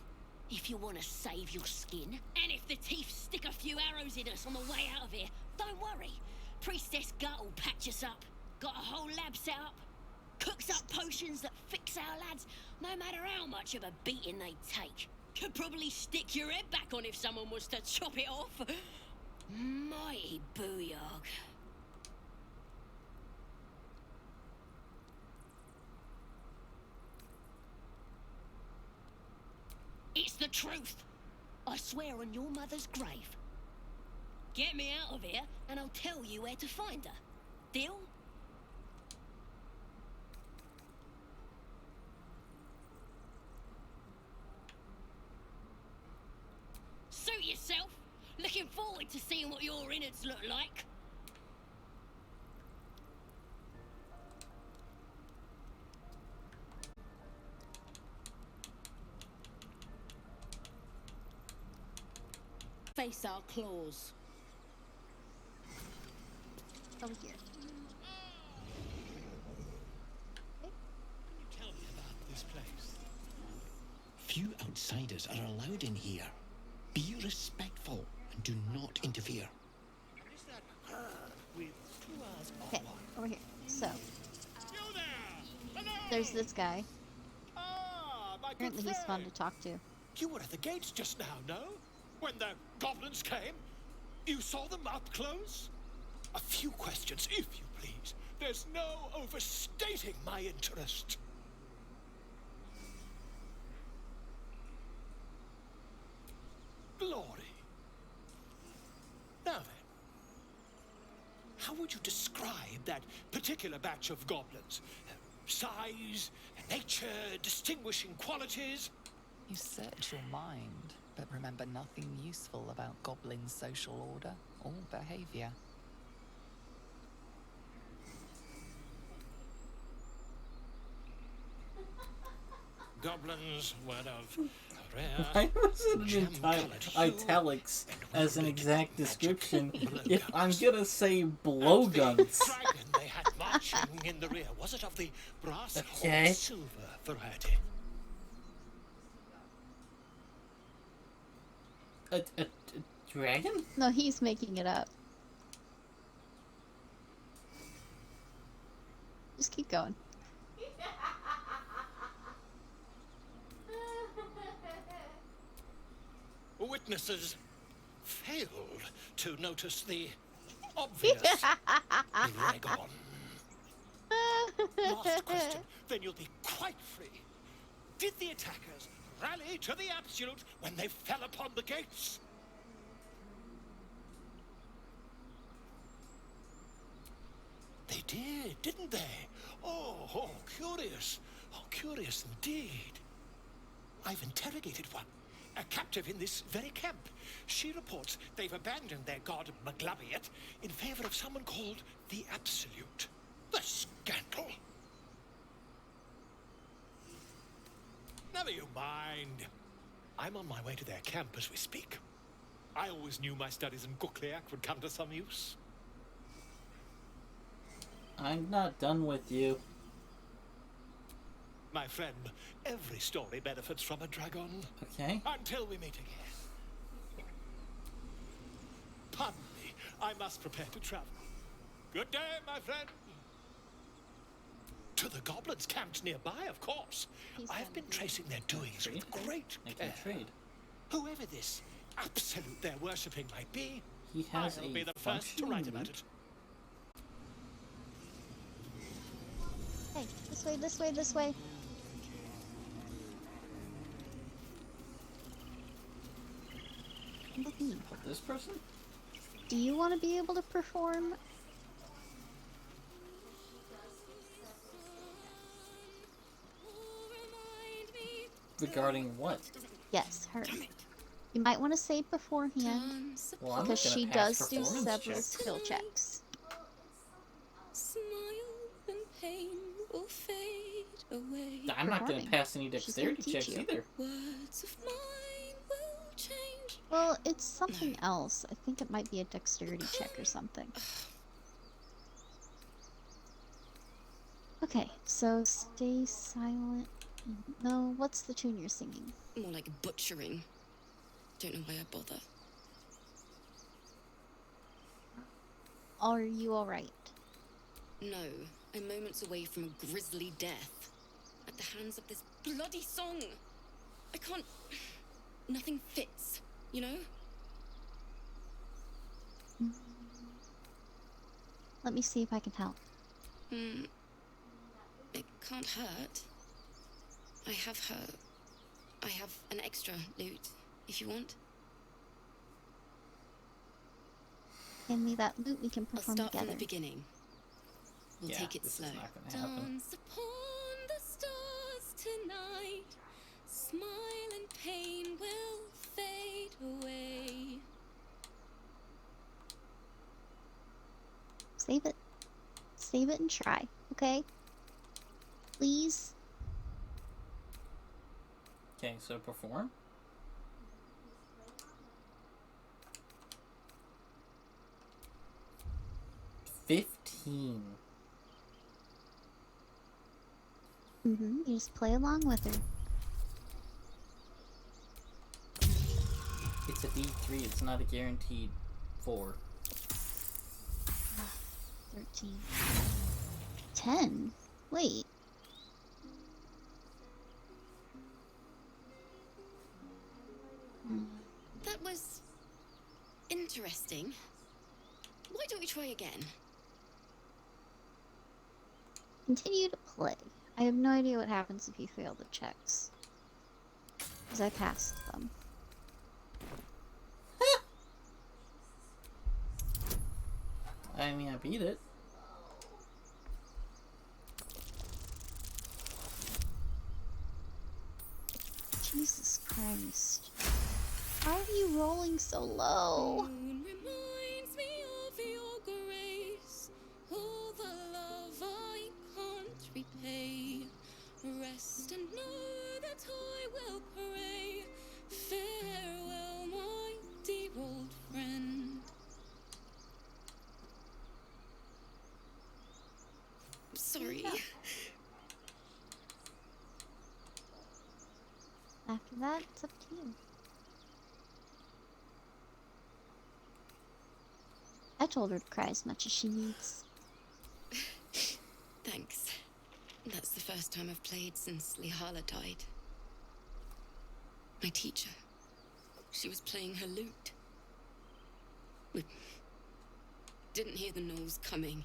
if you want to save your skin. And if the teeth stick a few arrows in us on the way out of here, don't worry. Priestess Gut will patch us up. Got a whole lab set up. Cooks up potions that fix our lads, no matter how much of a beating they take. Could probably stick your head back on if someone was to chop it off. Mighty booyog. It's the truth. I swear on your mother's grave. Get me out of here, and I'll tell you where to find her. Deal? Suit yourself. Looking forward to seeing what your innards look like. Face our claws. Over here. Tell me about this place. Few outsiders are allowed in here. Be respectful and do not interfere. Is that her with 2 hours off? Okay, over here. So, there's this guy. Ah, my good Apparently he's fun to friend. talk to. You were at the gates just now, no? When the goblins came? You saw them up close? A few questions, if you please. There's no overstating my interest. Glory. Now then, How would you describe that particular batch of goblins? Size, nature, distinguishing qualities? You search your mind, but remember nothing useful about goblin social order or behavior. Goblins were of rare, Why was it in gem-colored hue italics and as an wielded exact description blowguns. if I'm gonna say blowguns? Dragon they had marching in the rear, was it of the brass Okay. or silver variety? A dragon? No, he's making it up. Just keep going. Witnesses failed to notice the obvious dragon. Last question, then you'll be quite free. Did the attackers rally to the absolute when they fell upon the gates? They did, didn't they? Oh, curious. Oh, curious indeed. I've interrogated one, a captive in this very camp. She reports they've abandoned their god Maglabiet in favor of someone called the Absolute. The scandal! Never you mind. I'm on my way to their camp as we speak. I always knew my studies in Gukliak would come to some use. I'm not done with you. My friend, every story benefits from a dragon. Okay. Until we meet again. Pardon me, I must prepare to travel. Good day, my friend. To the goblins camped nearby, of course. I've been tracing their doings with great care. Trade. Whoever this absolute they're worshipping might be, He has I'll a be the first to write about it. Hey, this way, this way, this way. This person? Do you want to be able to perform? Regarding what? Yes, her. You might want to say beforehand, Well, I'm because not she gonna pass does do performance several checks. skill checks. Smile and pain will fade away. I'm not gonna pass any She's gonna dexterity teach checks you. either. Words of mine will change. Well, it's something else. I think it might be a dexterity check or something. Okay, so stay silent. No, what's the tune you're singing? More like butchering. Don't know why I bother. Are you alright? No, I'm moments away from a grisly death. At the hands of this bloody song. I can't... Nothing fits, you know? Let me see if I can help. It can't hurt. I have an extra loot, if you want. Hand me that loot, we can I'll perform start together. from the beginning. We'll Yeah, take it this slow. is not gonna happen. Dance upon the stars tonight. Smile and pain will fade away. Save it. Save it and try, okay? Please? Okay, so perform. $15. You just play along with her. It's a D3, it's not a guaranteed 4. 13. 10? Wait. That was... interesting. Why don't we try again? Continue to play. I have no idea what happens if you fail the checks. Because I passed them. I I mean, I beat it. Jesus Christ. Why are you rolling so low? Moon reminds me of your grace, all the love I can't repay. Rest and know that I will pray. Farewell, my dear old friend. Sorry. Yeah. After that, it's up to you. I told her to cry as much as she needs. Thanks. That's the first time I've played since Lihala died. My teacher. She was playing her lute. We didn't hear the gnolls coming.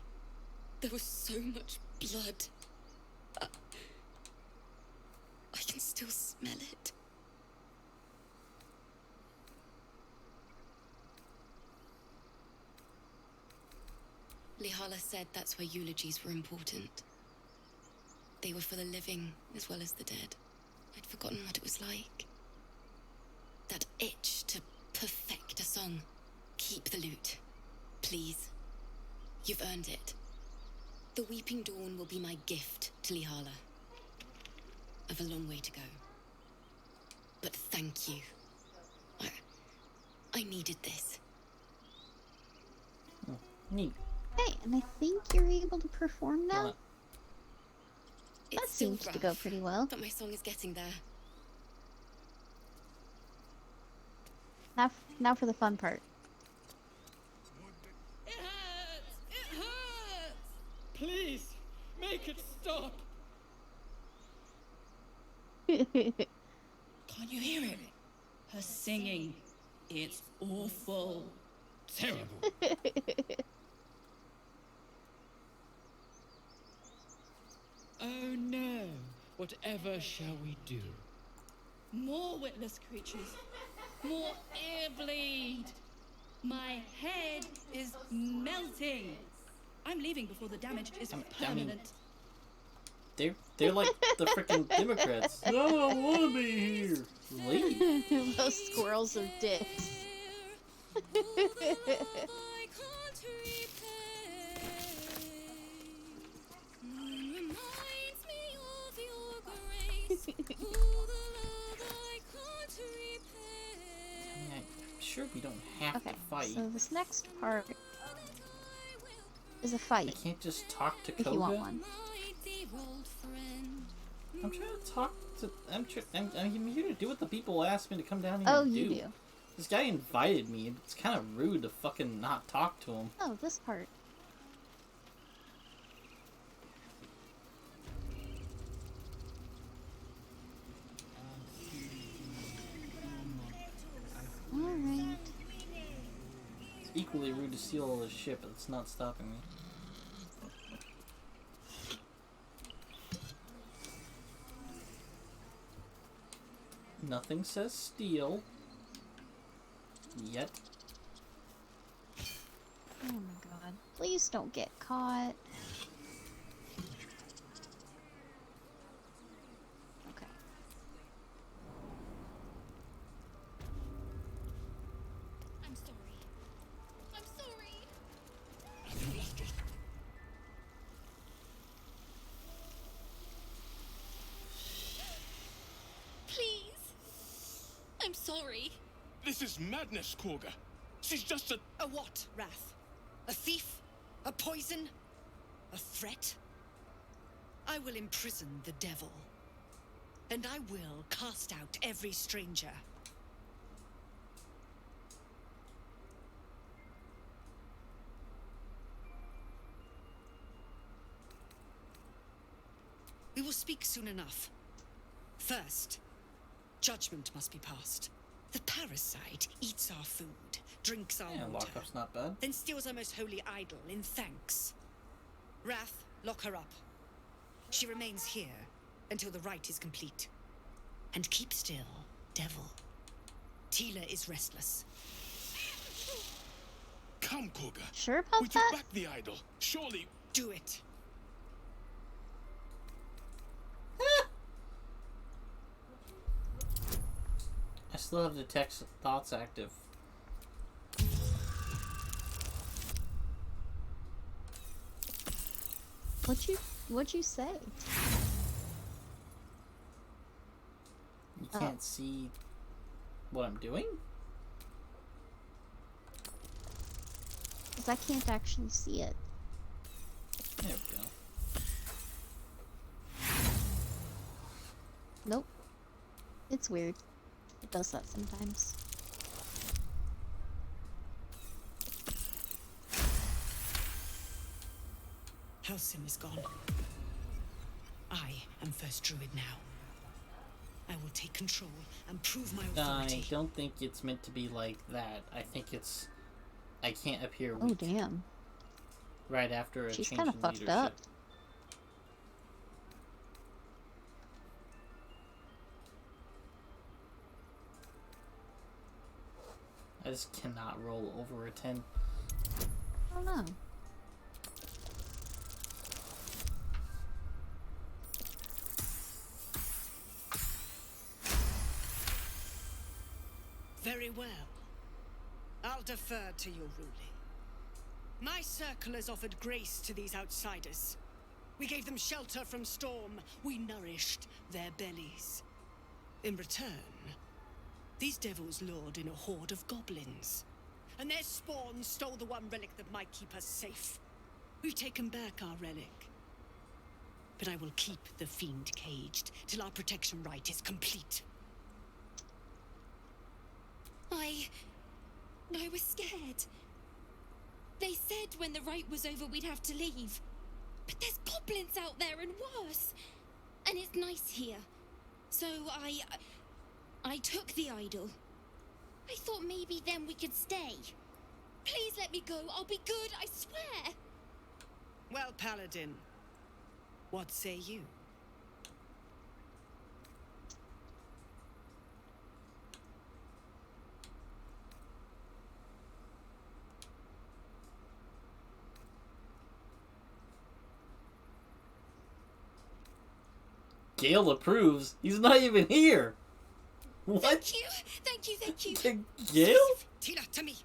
There was so much blood. I can still smell it. Lihala said that's where eulogies were important. They were for the living as well as the dead. I'd forgotten what it was like. That itch to perfect a song. Keep the lute. Please. You've earned it. The Weeping Dawn will be my gift to Lihala. I've a long way to go. But thank you. I needed this. Oh, neat. Okay, and I think you're able to perform now? It's That seems to go pretty well. But my song is getting there. Now for the fun part. It hurts! It hurts! Please, make it stop! Can't you hear it? Her singing. It's awful. Terrible. Oh no. Whatever shall we do? More witless creatures. More ear bleed. My head is melting. I'm leaving before the damage is permanent. They're like the freaking Democrats. No, I don't want to be here. Leave. Those squirrels are dicks. I'm sure we don't have to fight. So this next part is a fight. I can't just talk to Koga. If you want one. I'm trying to talk to. I'm here to do what the people asked me to come down here Oh, and do. you do. This guy invited me. It's kind of rude to fucking not talk to him. Oh, this part. Alright. It's equally rude to steal his ship, but it's not stopping me. Nothing says steal. Yet. Oh my god. Please don't get caught. Okay. I'm sorry. I'm sorry. Please. I'm sorry. This is madness, Korga. She's just a... A what, Wrath? A thief? A poison? A threat? I will imprison the devil. And I will cast out every stranger. We will speak soon enough. First, judgment must be passed. The parasite eats our food, drinks our water. Lockup's not bad. Then steals our most holy idol in thanks. Wrath, lock her up. She remains here until the rite is complete. And keep still, devil. Tila is restless. Come, Koga. Sure about We that? took back the idol. Surely. Do it. I still have detect thoughts active. What'd you say? You can't see what I'm doing? Because I can't actually see it. There we go. Nope. It's weird. It does that sometimes. Halcyon is gone. I am first druid now. I will take control and prove my authority. I don't think it's meant to be like that. I think it's... I can't appear Oh, weak damn. right after a She's change kind in of fucked leadership. up. I just cannot roll over a 10. I don't know. Very well. I'll defer to your ruling. My circle has offered grace to these outsiders. We gave them shelter from storm. We nourished their bellies. In return, these devils lured in a horde of goblins. And their spawn stole the one relic that might keep us safe. We've taken back our relic. But I will keep the fiend caged till our protection rite is complete. I was scared. They said when the rite was over we'd have to leave. But there's goblins out there and worse. And it's nice here. So I took the idol. I thought maybe then we could stay. Please let me go. I'll be good, I swear. Well, Paladin, what say you? Gale approves. He's not even here. What? Thank you, thank you, thank you. Gale? Tina, to me.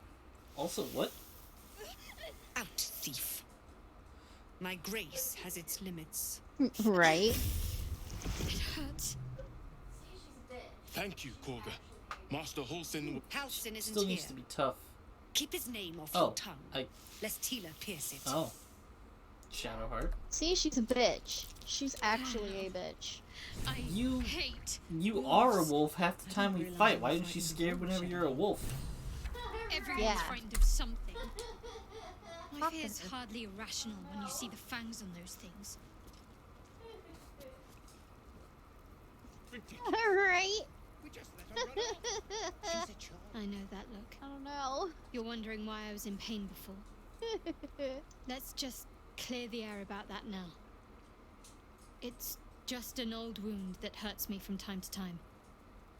Also, what? Out, thief. My grace has its limits. Right? It hurts. Thank you, Koga. Master Halcyon. Halcyon isn't Still here. needs to be tough. Keep his name off Oh, your tongue, lest Tila pierce it. Oh. Shadowheart. See, she's a bitch. She's actually a bitch. You hate You are a wolf half the time we fight. Why is she scared whenever you're a wolf? Everyone's frightened of something. My fear is hardly irrational when you see the fangs on those things. Alright. I know that look. I don't know. You're wondering why I was in pain before. Let's just clear the air about that now. It's just an old wound that hurts me from time to time.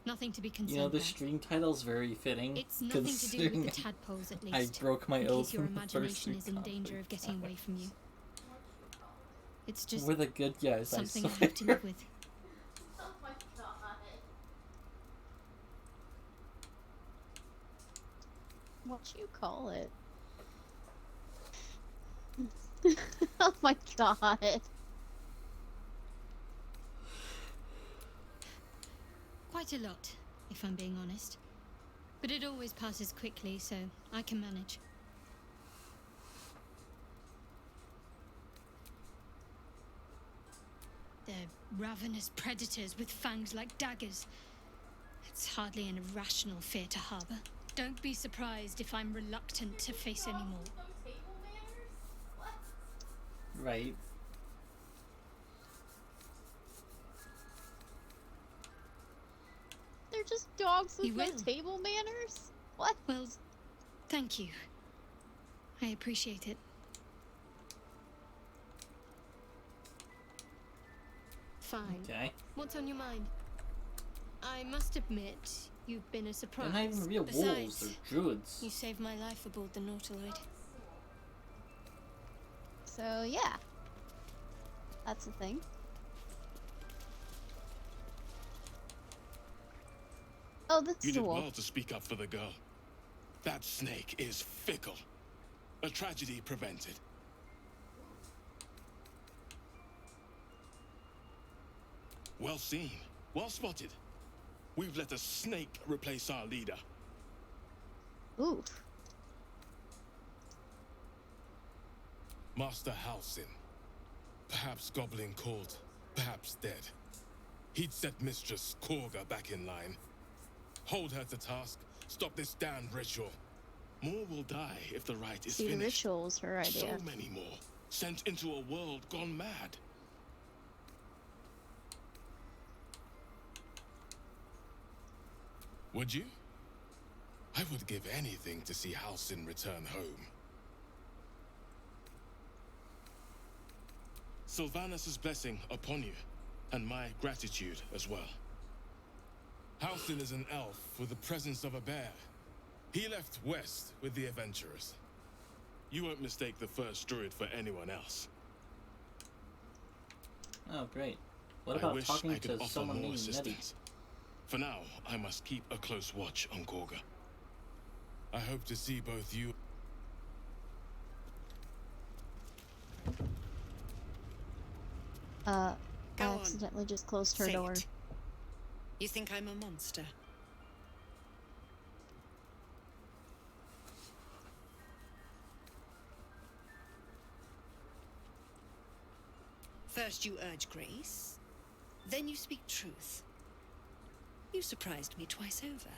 Nothing to be concerned You know, the about. stream title's very fitting. It's nothing to do with considering the tadpoles, at I least. broke my in oath case your in the first imagination three is in danger of getting away from you. It's just We're the good guys, something I I swear. have to live with. What you call it? Oh my god. Quite a lot, if I'm being honest. But it always passes quickly, so I can manage. They're ravenous predators with fangs like daggers. It's hardly an irrational fear to harbor. Don't be surprised if I'm reluctant to face any more. Right. They're just dogs with You no will. table manners? What? Well, thank you. I appreciate it. Fine. Okay. What's on your mind? I must admit, You've been a They're surprise. not even real wolves, Besides, they're druids. you saved my life aboard the Nautiloid. So yeah, that's the thing. Oh, this You is a did wolf. well to speak up for the girl. That snake is fickle. A tragedy prevented. Well seen. Well spotted. We've let a snake replace our leader. Oof. Master Halsin. Perhaps goblin caught, perhaps dead. He'd set Mistress Korga back in line. Hold her to task, stop this damned ritual. More will die if the rite is See, the finished. ritual was her idea. So many more, sent into a world gone mad. Would you? I would give anything to see Halsin return home. Sylvanus' blessing upon you, and my gratitude as well. Halsin is an elf with the presence of a bear. He left west with the adventurers. You won't mistake the first druid for anyone else. Oh, great. What I about wish talking I could to offer someone more named Nettie? assistance. For now, I must keep a close watch on Korga. I hope to see both you. I Go on. accidentally just closed her Say door. it. You think I'm a monster? First you urge grace, then you speak truth. You surprised me twice over.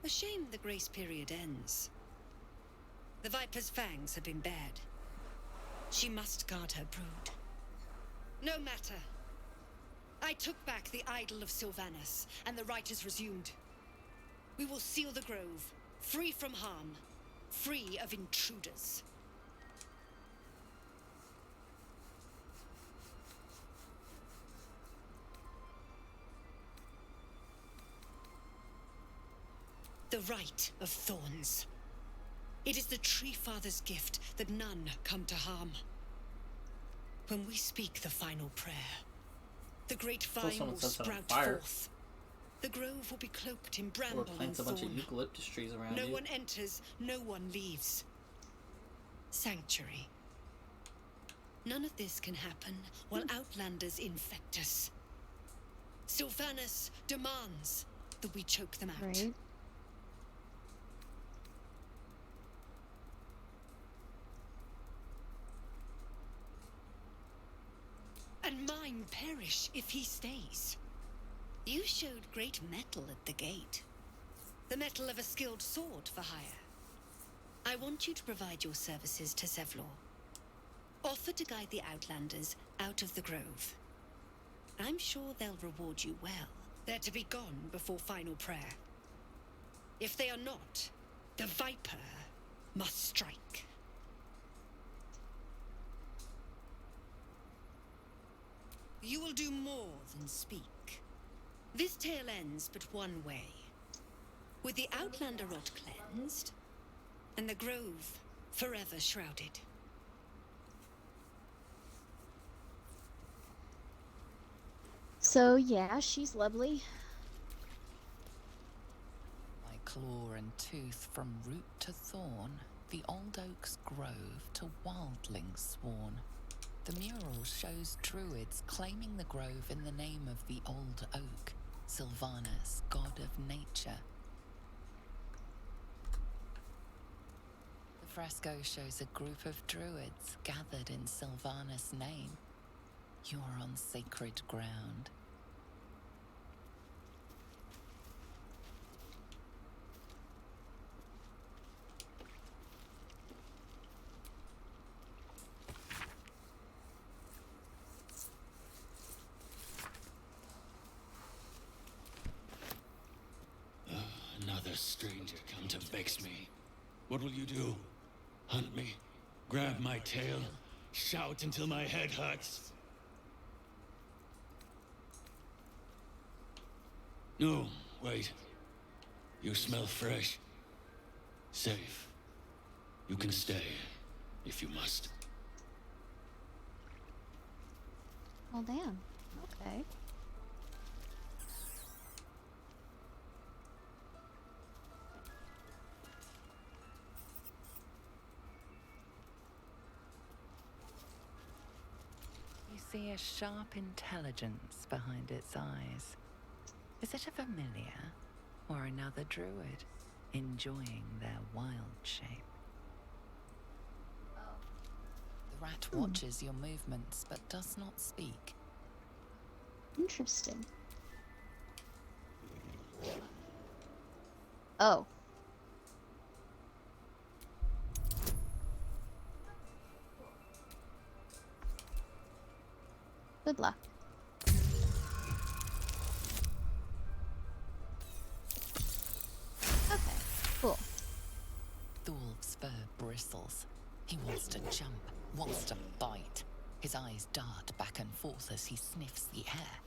A shame the grace period ends. The Viper's fangs have been bared. She must guard her brood. No matter. I took back the idol of Sylvanus, and the rite is resumed. We will seal the grove, free from harm, free of intruders. The Rite of Thorns. It is the Tree Father's gift that none come to harm. When we speak the final prayer, the great vine someone will sets it on sprout fire. forth. The grove will be cloaked in Or bramble and plants a bunch of thorn. eucalyptus trees around No you. one enters, no one leaves. Sanctuary. None of this can happen while outlanders infect us. Sylvanus demands that we choke them out. Right. And mine perish if he stays. You showed great mettle at the gate. The mettle of a skilled sword for hire. I want you to provide your services to Sevlor. Offer to guide the Outlanders out of the grove. I'm sure they'll reward you well. They're to be gone before final prayer. If they are not, the Viper must strike. You will do more than speak. This tale ends but one way. With the Outlander rot cleansed, and the grove forever shrouded. So yeah, she's lovely. By claw and tooth from root to thorn, the old oak's grove to wildlings sworn. The mural shows druids claiming the grove in the name of the old oak, Sylvanus, god of nature. The fresco shows a group of druids gathered in Sylvanus' name. You're on sacred ground. Another stranger come to vex me. What will you do? Hunt me? Grab my tail? Shout until my head hurts? No, wait. You smell fresh. Safe. You can stay, if you must. Oh, damn. Okay. You see a sharp intelligence behind its eyes. Is it a familiar or another druid enjoying their wild shape? The rat watches your movements but does not speak. Interesting. Oh. Good luck. Okay, cool. Thorv's fur bristles. He wants to jump, wants to bite. His eyes dart back and forth as he sniffs the air.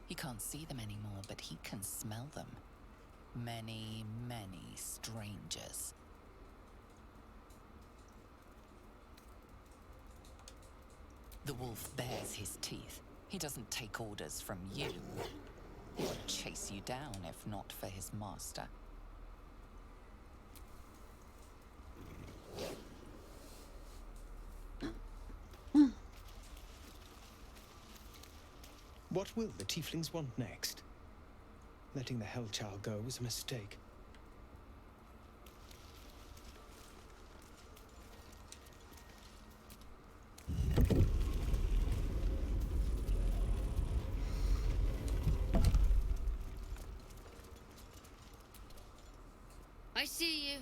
He can't see them anymore, but he can smell them. Many, many strangers. The wolf bares his teeth. He doesn't take orders from you. He would chase you down if not for his master. What will the tieflings want next? Letting the Hellchild go was a mistake. I see you.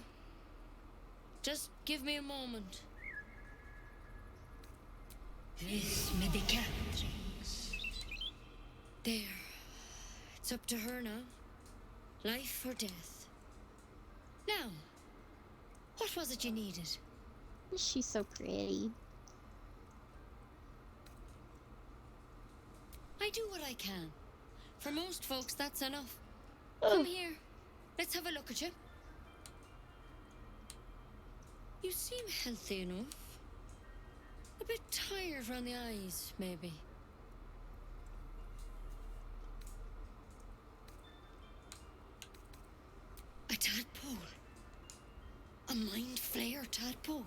Just give me a moment. This medicatrix. There. It's up to her now. Life or death. Now, what was it you needed? She's so pretty. I do what I can. For most folks, that's enough. Come here. Let's have a look at you. You seem healthy enough. A bit tired around the eyes, maybe. A tadpole. A mind flayer tadpole.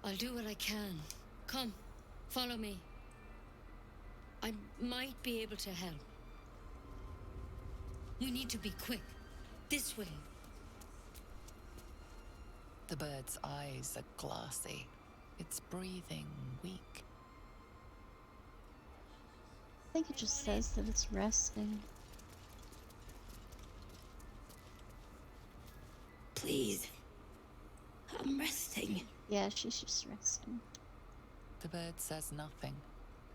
I'll do what I can. Come, follow me. I might be able to help. We need to be quick. This way. The bird's eyes are glassy. Its breathing weak. I think it just says that it's resting. Please. I'm resting. Yeah, she's just resting. The bird says nothing.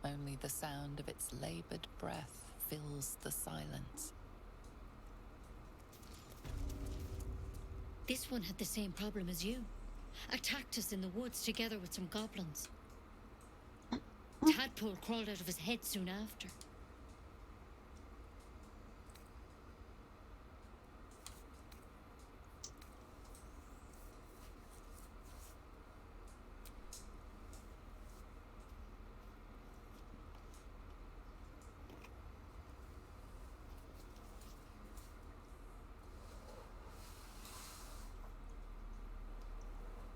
Only the sound of its labored breath fills the silence. This one had the same problem as you. Attacked us in the woods together with some goblins. Tadpole crawled out of his head soon after.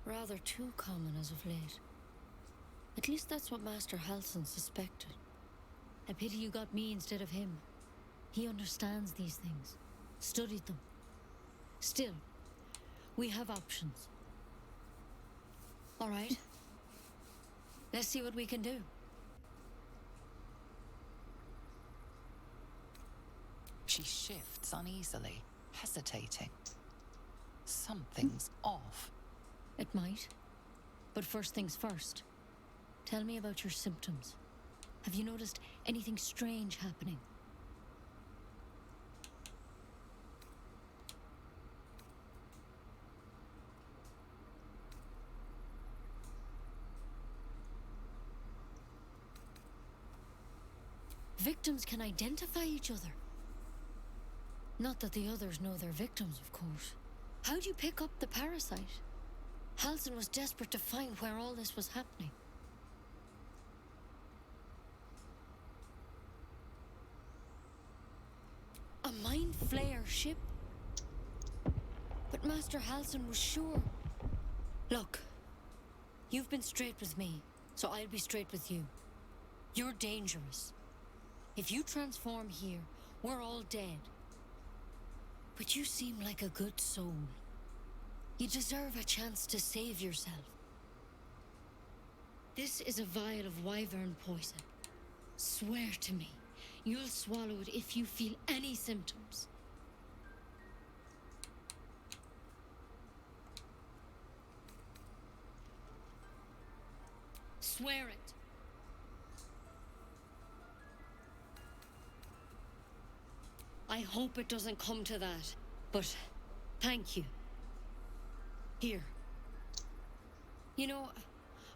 Rather too common as of late. At least that's what Master Halson suspected. A pity you got me instead of him. He understands these things. Studied them. Still, we have options. All right. Let's see what we can do. She shifts uneasily, hesitating. Something's off. It might. But first things first. Tell me about your symptoms. Have you noticed anything strange happening? victims can identify each other. Not that the others know they're victims, of course. How'd you pick up the parasite? Halsin was desperate to find where all this was happening. A mind flayer ship? But Master Halsin was sure. Look, you've been straight with me, so I'll be straight with you. You're dangerous. If you transform here, we're all dead. But you seem like a good soul. You deserve a chance to save yourself. This is a vial of wyvern poison. Swear to me, you'll swallow it if you feel any symptoms. Swear it. I hope it doesn't come to that, but thank you. Here. You know,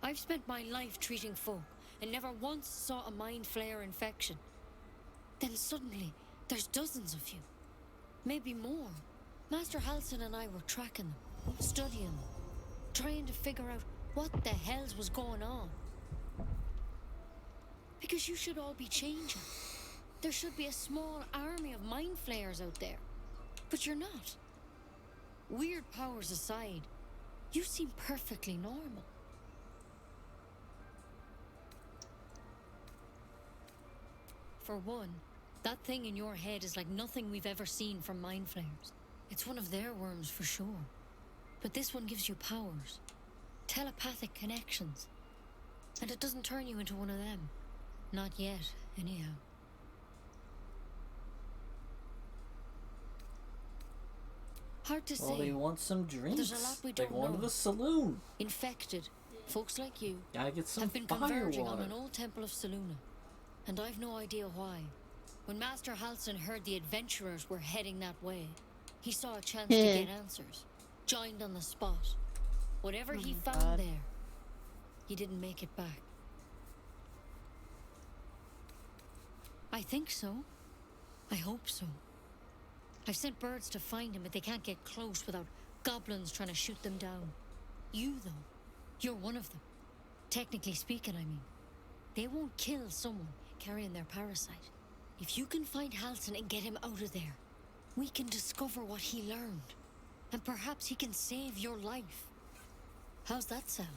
I've spent my life treating folk and never once saw a mind flayer infection. Then suddenly, there's dozens of you. Maybe more. Master Halsin and I were tracking them, studying them, trying to figure out what the hells was going on. Because you should all be changing. There should be a small army of mind flayers out there. But you're not. Weird powers aside, you seem perfectly normal. For one, that thing in your head is like nothing we've ever seen from mind flayers. It's one of their worms for sure. But this one gives you powers. Telepathic connections. And it doesn't turn you into one of them. Not yet, anyhow. Hard to say. Well, they want some drinks. There's a lot we They don't go know. to the saloon. Infected, folks like you, Gotta get some have been fire converging water. on an old temple of Saluna. And I've no idea why. When Master Halsin heard the adventurers were heading that way, he saw a chance to get answers. Joined on the spot. Whatever he found there, he didn't make it back. I think so. I hope so. I've sent birds to find him, but they can't get close without goblins trying to shoot them down. You, though, you're one of them. Technically speaking, I mean. They won't kill someone carrying their parasite. If you can find Halsin and get him out of there, we can discover what he learned. And perhaps he can save your life. How's that sound?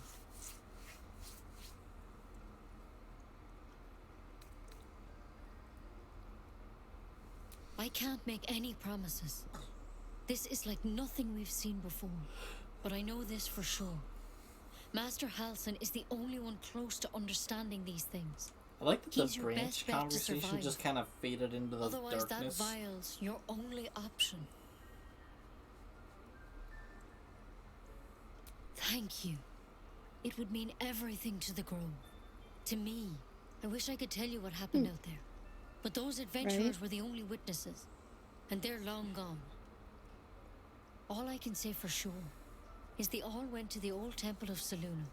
I can't make any promises. This is like nothing we've seen before. But I know this for sure. Master Halsin is the only one close to understanding these things. I like that He's the your branch best bet to conversation survive. just kind of faded into the Otherwise, darkness. that vial's your only option. Thank you. It would mean everything to the Grove. To me. I wish I could tell you what happened out there. But those adventurers were the only witnesses. And they're long gone. All I can say for sure is they all went to the old temple of Saluna.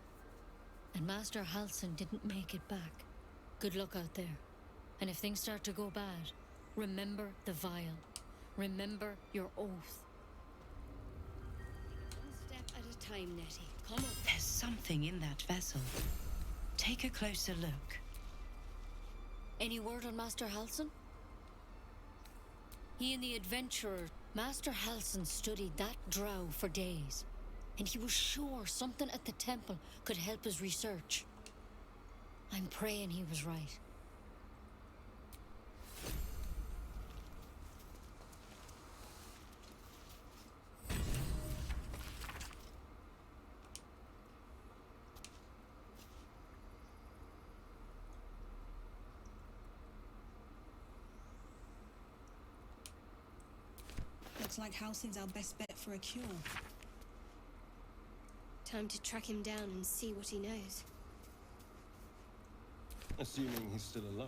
And Master Halsin didn't make it back. Good luck out there. And if things start to go bad, remember the vial. Remember your oath. One step at a time, Nettie. Come on. There's something in that vessel. Take a closer look. Any word on Master Halsin? He and the adventurer, Master Halsin, studied that drow for days. And he was sure something at the temple could help his research. I'm praying he was right. Looks like Halsin's our best bet for a cure. Time to track him down and see what he knows. Assuming he's still alive.